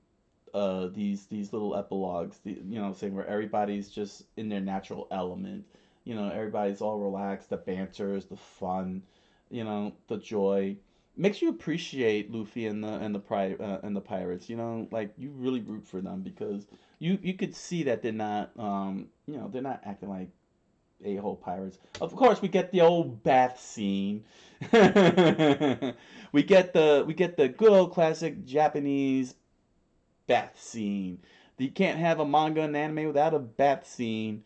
these little epilogues, saying where everybody's just in their natural element. Everybody's all relaxed, the banters, the fun, the joy. Makes you appreciate Luffy and the pirates. Like you really root for them because you could see that they're not acting like a-hole pirates. Of course, we get the old bath scene. We get the good old classic Japanese bath scene. You can't have a manga and anime without a bath scene.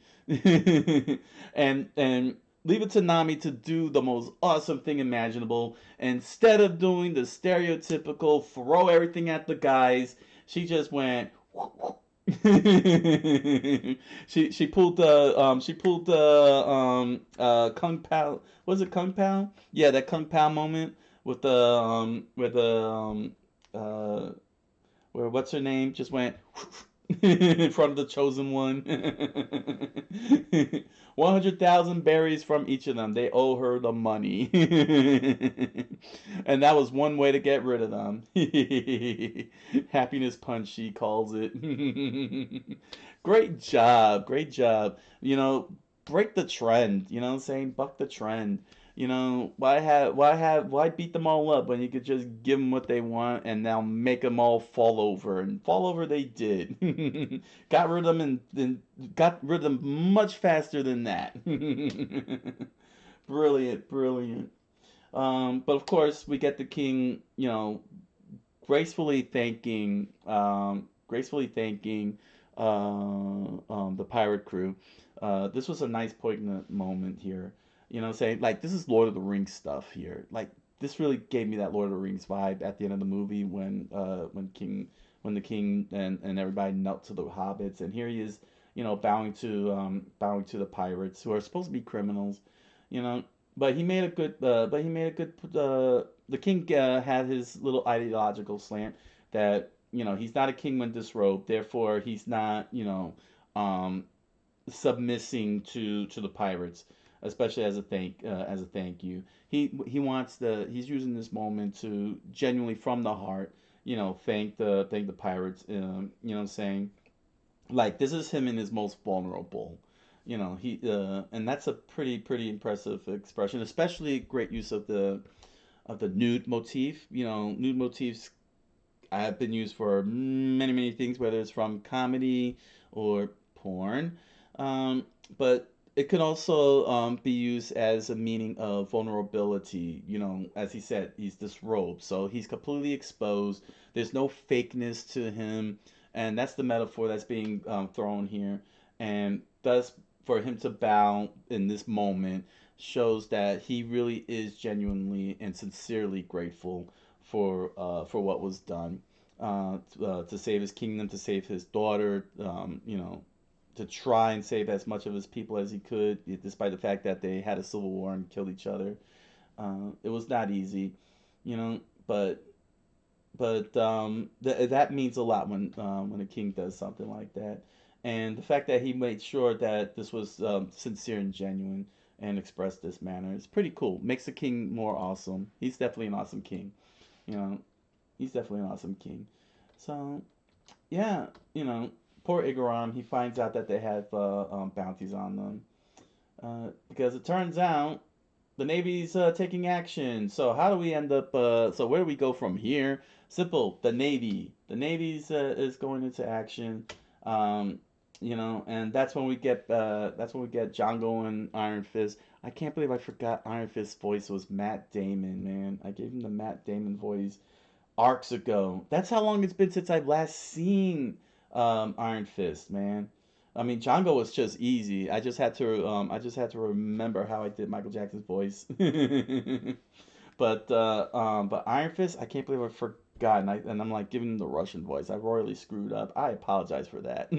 And leave it to Nami to do the most awesome thing imaginable. Instead of doing the stereotypical throw everything at the guys, she just went. she pulled the Kung Pao. Was it Kung Pao? Yeah, that Kung Pao moment with uh where what's her name just went in front of the chosen one. 100,000 berries from each of them. They owe her the money. And that was one way to get rid of them. Happiness punch, she calls it. Great job. Great job. Break the trend. You know what I'm saying? Buck the trend. Why beat them all up when you could just give them what they want and now make them all fall over, and fall over they did. Got rid of them and got rid of them much faster than that. Brilliant, brilliant. But of course we get the king, gracefully thanking the pirate crew, This was a nice poignant moment here. You know, saying like this is Lord of the Rings stuff here. Like this really gave me that Lord of the Rings vibe at the end of the movie when the king and everybody knelt to the hobbits, and here he is, you know, bowing to the pirates who are supposed to be criminals, you know. But he made a good. But he made a good. The king had his little ideological slant that you know he's not a king when disrobed, therefore he's not um, submissing to the pirates, especially as a thank you. He wants the he's using this moment to genuinely from the heart, you know, thank the pirates. You know, saying like this is him in his most vulnerable. You know, he and that's a pretty impressive expression, especially great use of the nude motif. You know, nude motifs have been used for many things, whether it's from comedy or porn. Um, but it could also be used as a meaning of vulnerability. You know, as he said, he's disrobed, so he's completely exposed. There's no fakeness to him, and that's the metaphor that's being thrown here. And thus, for him to bow in this moment shows that he really is genuinely and sincerely grateful for what was done to save his kingdom, to save his daughter, you know, to try and save as much of his people as he could, despite the fact that they had a civil war and killed each other. It was not easy, you know, but that means a lot when a king does something like that, and the fact that he made sure that this was sincere and genuine and expressed this manner is pretty cool. Makes the king more awesome. He's definitely an awesome king. You know, he's definitely an awesome king. So yeah, you know, poor Igaram. He finds out that they have bounties on them because it turns out the Navy's taking action. So how do we end up? So where do we go from here? Simple. The Navy. The Navy's is going into action. Um, you know, and that's when we get Django and Iron Fist. I can't believe I forgot Iron Fist's voice was Matt Damon. Man, I gave him the Matt Damon voice arcs ago. That's how long it's been since I've last seen Iron Fist, man. I mean, Django was just easy. I just had to remember how I did Michael Jackson's voice. But Iron Fist, I can't believe I forgot, and I'm like giving him the Russian voice. I royally screwed up. I apologize for that.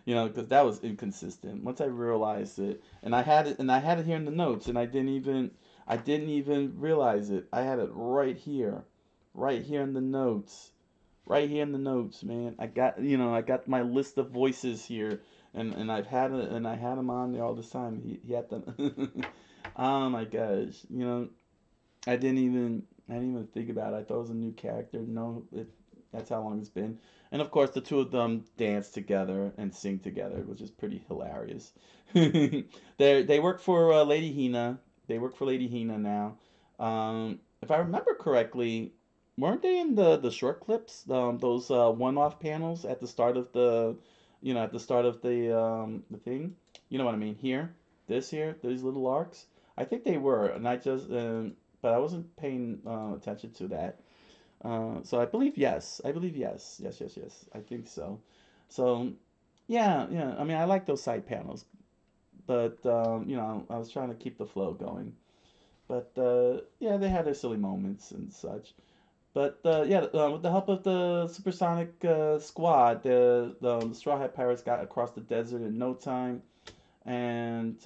You know, because that was inconsistent. Once I realized it, and I had it here in the notes, and I didn't even realize it. I had it right here in the notes, right here in the notes, man. I got my list of voices here, and I had him on there all this time. He had them. Oh my gosh, you know, I didn't even think about it. I thought it was a new character. No, that's how long it's been. And of course, the two of them dance together and sing together, which is pretty hilarious. They work for Lady Hina. They work for Lady Hina now. If I remember correctly, weren't they in the short clips? Those one-off panels at the start of at the start of the thing. You know what I mean? Here, these little arcs. I think they were, and but I wasn't paying attention to that. So I believe yes. I believe yes. Yes. I think so. So yeah. I mean, I like those side panels, but you know, I was trying to keep the flow going. But yeah, they had their silly moments and such. But yeah, with the help of the supersonic squad, the Straw Hat Pirates got across the desert in no time, and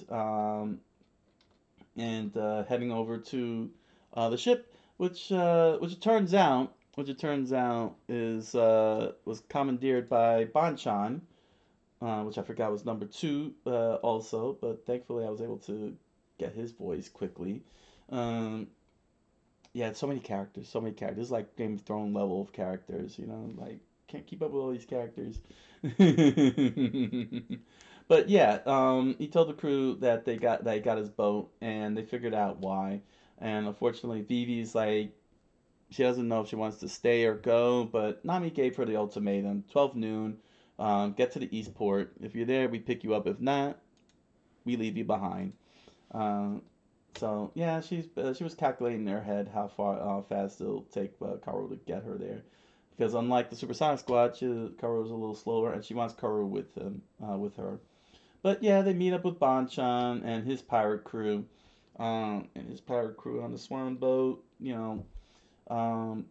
heading over to the ship, which it turns out is was commandeered by Banchan, which I forgot was number two also, but thankfully I was able to get his voice quickly. Um, yeah, so many characters, so many characters. It's like Game of Thrones level of characters, you know, like can't keep up with all these characters. But yeah, he told the crew that they got his boat and they figured out why. And unfortunately, Vivi's like she doesn't know if she wants to stay or go, but Nami gave her the ultimatum: 12 noon, get to the Eastport. If you're there, we pick you up. If not, we leave you behind. Uh, so yeah, she was calculating in her head how fast it'll take Kaoru to get her there, because unlike the Supersonic Squad, Kaoru was a little slower, and she wants Kaoru with her. But yeah, they meet up with Bonchan and his pirate crew, on the Swan boat. Um,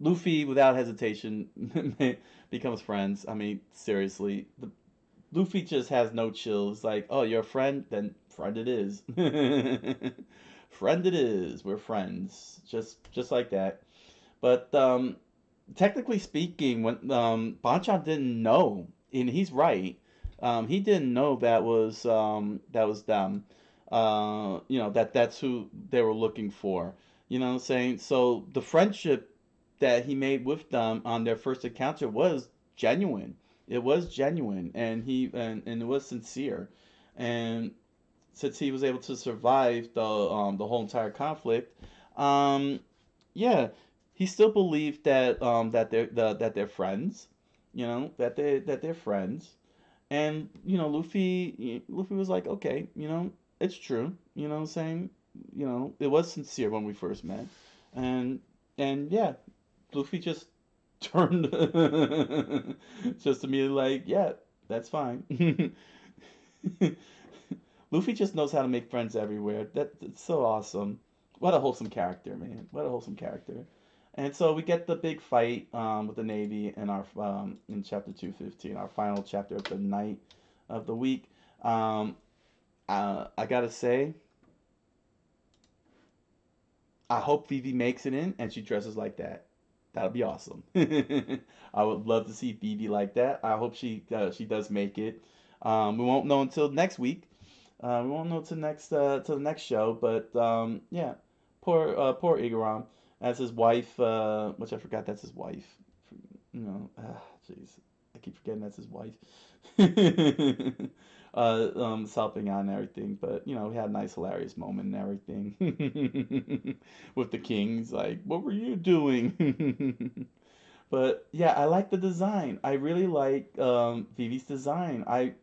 Luffy, without hesitation, becomes friends. I mean, seriously, Luffy just has no chills. Like, oh, you're a friend? Then friend it is. Friend it is. We're friends. Just like that. But technically speaking, when Bonchan didn't know, and he's right. He didn't know that was them. That's who they were looking for. You know what I'm saying? So the friendship that he made with them on their first encounter was genuine. It was genuine, and it was sincere. And since he was able to survive the whole entire conflict, um, yeah, he still believed that they're friends, that they're friends, and Luffy was like, okay, it's true, what I'm saying, it was sincere when we first met, and yeah, Luffy just turned just immediately like, yeah, that's fine. Luffy just knows how to make friends everywhere. That's so awesome. What a wholesome character, man. What a wholesome character. And so we get the big fight with the Navy in our in chapter 215, our final chapter of the night of the week. Um, I gotta say, I hope Vivi makes it in and she dresses like that. That'll be awesome. I would love to see Vivi like that. I hope she does make it. We won't know until next week. We won't know till the next show. But yeah, poor Igaram as his wife, which I forgot that's his wife. Jeez, I keep forgetting that's his wife. Helping out and everything, but we had a nice hilarious moment and everything with the kings. Like, what were you doing? But yeah, I like the design. I really like Vivi's design. I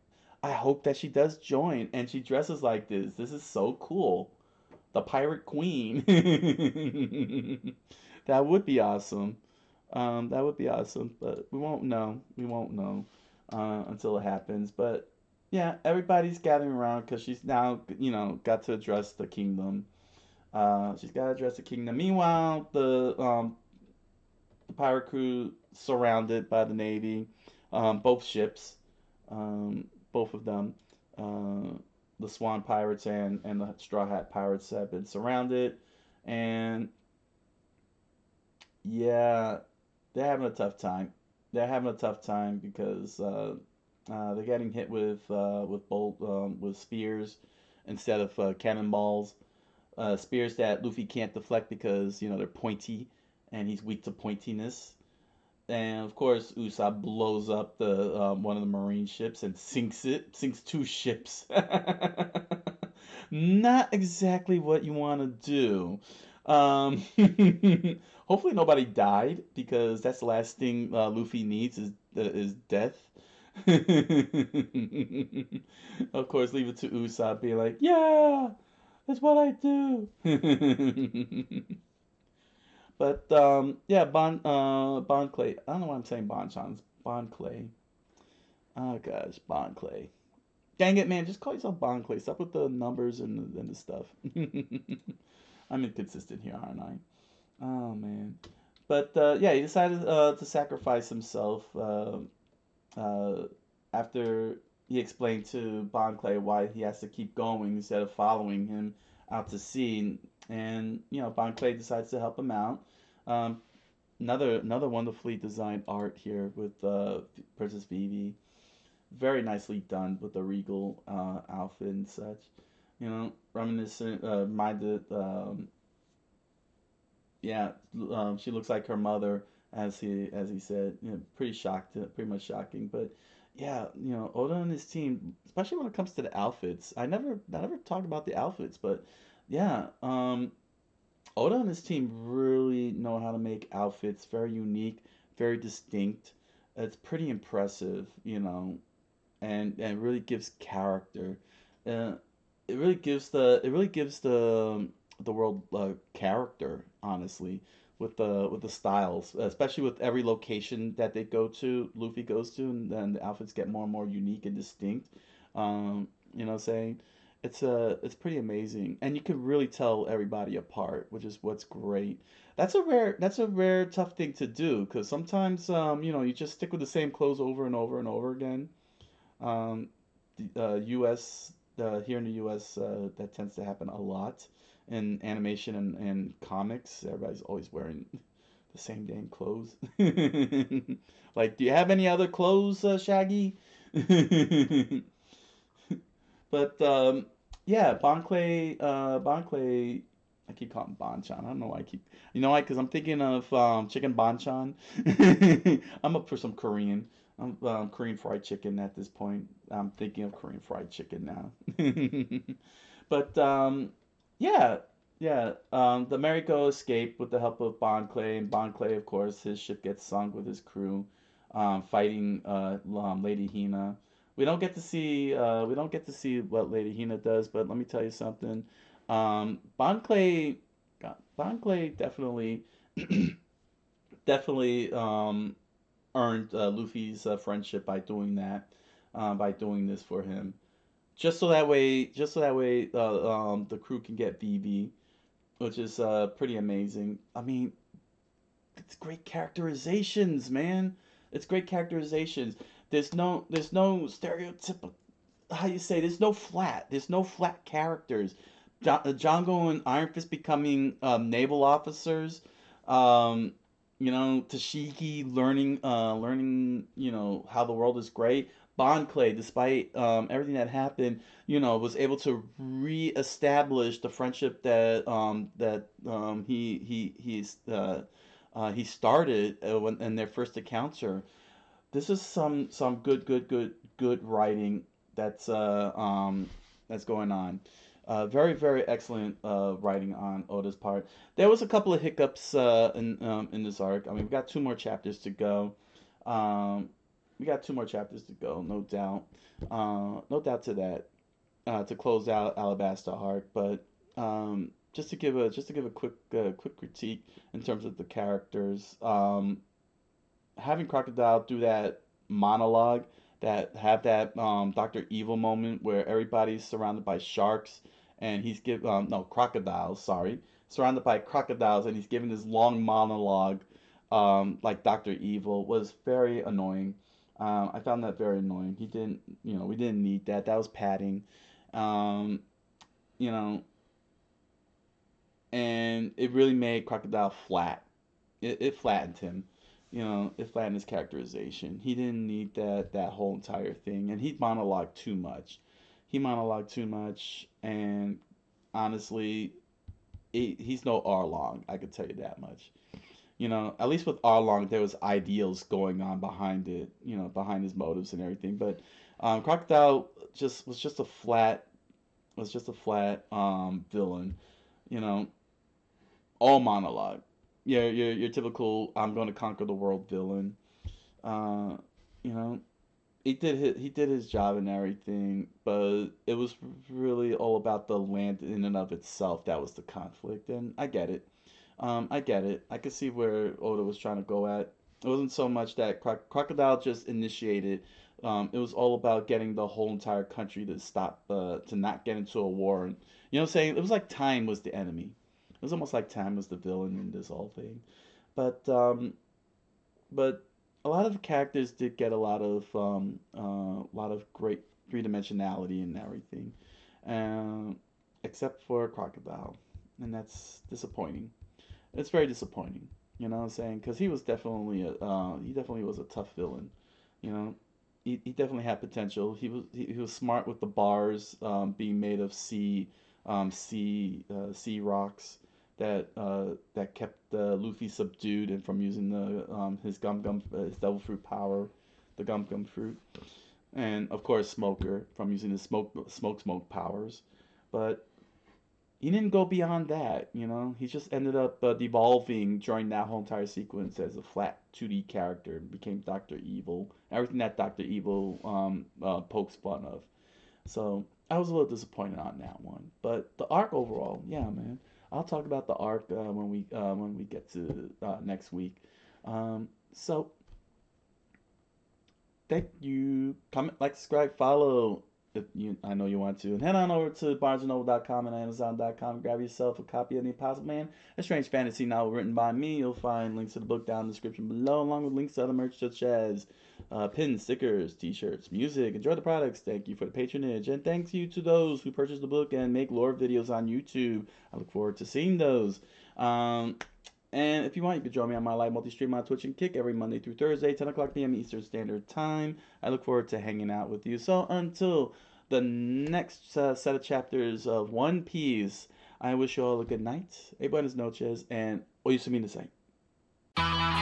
hope that she does join and she dresses like this. This is so cool. The Pirate Queen. That would be awesome. That would be awesome, but we won't know. We won't know until it happens. But yeah, everybody's gathering around because she's now, got to address the kingdom. She's got to address the kingdom. Meanwhile, the pirate crew surrounded by the navy, both ships, both of them. Uh, the Swan Pirates and the Straw Hat Pirates have been surrounded, and yeah, they're having a tough time. They're having a tough time because they're getting hit with spears instead of cannonballs. Spears that Luffy can't deflect because they're pointy, and he's weak to pointiness. And of course, Usopp blows up the one of the marine ships and sinks two ships. Not exactly what you want to do. Um, hopefully nobody died because that's the last thing Luffy needs is death. Of course, leave it to Usopp being like, "Yeah, that's what I do." But yeah, Bon Clay. I don't know why I'm saying Bonchon. Bon Clay. Oh gosh, Bon Clay. Dang it, man! Just call yourself Bon Clay. Stop with the numbers and the stuff. I'm inconsistent here, aren't I? Oh man. But yeah, he decided to sacrifice himself uh, after he explained to Bon Clay why he has to keep going instead of following him out to sea. And Bon Clay decides to help him out. Um, another wonderfully designed art here with Princess Vivi. Very nicely done with the regal outfit and such. Reminiscent, reminded. Yeah, she looks like her mother, as he said. Pretty shocked, pretty much shocking. But yeah, Oda and his team, especially when it comes to the outfits. I never talked about the outfits, but yeah, Oda and his team really know how to make outfits very unique, very distinct. It's pretty impressive, and really gives character. Uh, it really gives the world character, honestly, with the styles, especially with every location that they go to, Luffy goes to, and then the outfits get more and more unique and distinct. You know what I'm saying? It's pretty amazing, and you can really tell everybody apart, which is what's great. That's a rare tough thing to do because sometimes you know, you just stick with the same clothes over and over and over again. Um, the U.S. Here in the U.S. That tends to happen a lot in animation and comics. Everybody's always wearing the same damn clothes. Like, do you have any other clothes, Shaggy? But yeah, Bonclay, I keep calling him Bonchan. I don't know why I keep, you know why? Because I'm thinking of chicken Bonchan. I'm up for some Korean. I'm Korean fried chicken at this point. I'm thinking of Korean fried chicken now. But yeah, yeah. The Mariko escape with the help of Bonclay, and Bonclay, of course, his ship gets sunk with his crew, fighting Lady Hina. We don't get to see what Lady Hina does, but let me tell you something. Bonclay, Bonclay definitely definitely earned Luffy's friendship by doing that, by doing this for him. Just so that way, the crew can get BB, which is pretty amazing. I mean, it's great characterizations, man. It's great characterizations. There's no stereotypical, how you say, there's no flat characters. Django and Iron Fist becoming naval officers. Um, you know, Tashiki learning, you know, how the world is great. Bon Clay, despite everything that happened, you know, was able to reestablish the friendship that he started when in their first encounter. This is some good writing that's uh um that's going on. Very excellent writing on Oda's part. There was a couple of hiccups in this arc. I mean, we got two more chapters to go. Um, we got two more chapters to go, no doubt. No doubt to that, to close out Alabasta arc. But just to give a quick critique in terms of the characters. Having Crocodile do that monologue, that have that Dr. Evil moment where everybody's surrounded by sharks and he's give no crocodiles, sorry, surrounded by crocodiles and he's giving this long monologue like Dr. Evil was very annoying. I found that very annoying. He didn't, you know, we didn't need that. That was padding. Um, you know, and it really made Crocodile flat. It flattened him. You know, it flattened his characterization. He didn't need that whole entire thing, and he monologued too much. He monologued too much, and honestly, he's no Arlong. I could tell you that much. You know, at least with Arlong, there was ideals going on behind it. You know, behind his motives and everything. But Crocodile just was just a flat villain. You know, all monologue. Yeah, your typical I'm going to conquer the world villain. Uh, you know, he did his job and everything, but it was really all about the land in and of itself that was the conflict, and I get it. I get it. I could see where Oda was trying to go at. It wasn't so much that Crocodile just initiated. It was all about getting the whole entire country to stop, to not get into a war. And, you know what I'm saying? It was like time was the enemy. It was almost like time was the villain in this whole thing. But but a lot of the characters did get a lot of great three dimensionality and everything, um, except for Crocodile, and that's disappointing. It's very disappointing. You know what I'm saying? Because he definitely was a tough villain. You know, he definitely had potential. He was smart with the bars being made of sea rocks that kept Luffy subdued and from using the his devil fruit power, the gum fruit, and of course Smoker from using his smoke powers. But he didn't go beyond that, you know. He just ended up devolving during that whole entire sequence as a flat 2D character and became Doctor Evil. Everything that Doctor Evil pokes fun of. So I was a little disappointed on that one. But the arc overall, yeah, man. I'll talk about the arc when we get to next week. So thank you. Comment, like, subscribe, follow. if you, I know you want to. And head on over to barnesandnoble.com and amazon.com. Grab yourself a copy of The Impossible Man, a strange fantasy novel written by me. You'll find links to the book down in the description below, along with links to other merch such as pins, stickers, t-shirts, music. Enjoy the products. Thank you for the patronage. And thanks you to those who purchase the book and make lore videos on YouTube. I look forward to seeing those. And if you want, you can join me on my live multi-stream on Twitch and Kick every Monday through Thursday, 10 o'clock p.m. Eastern Standard Time. I look forward to hanging out with you. So until the next set of chapters of One Piece, I wish you all a good night, a buenas noches, and oyasumi nasai.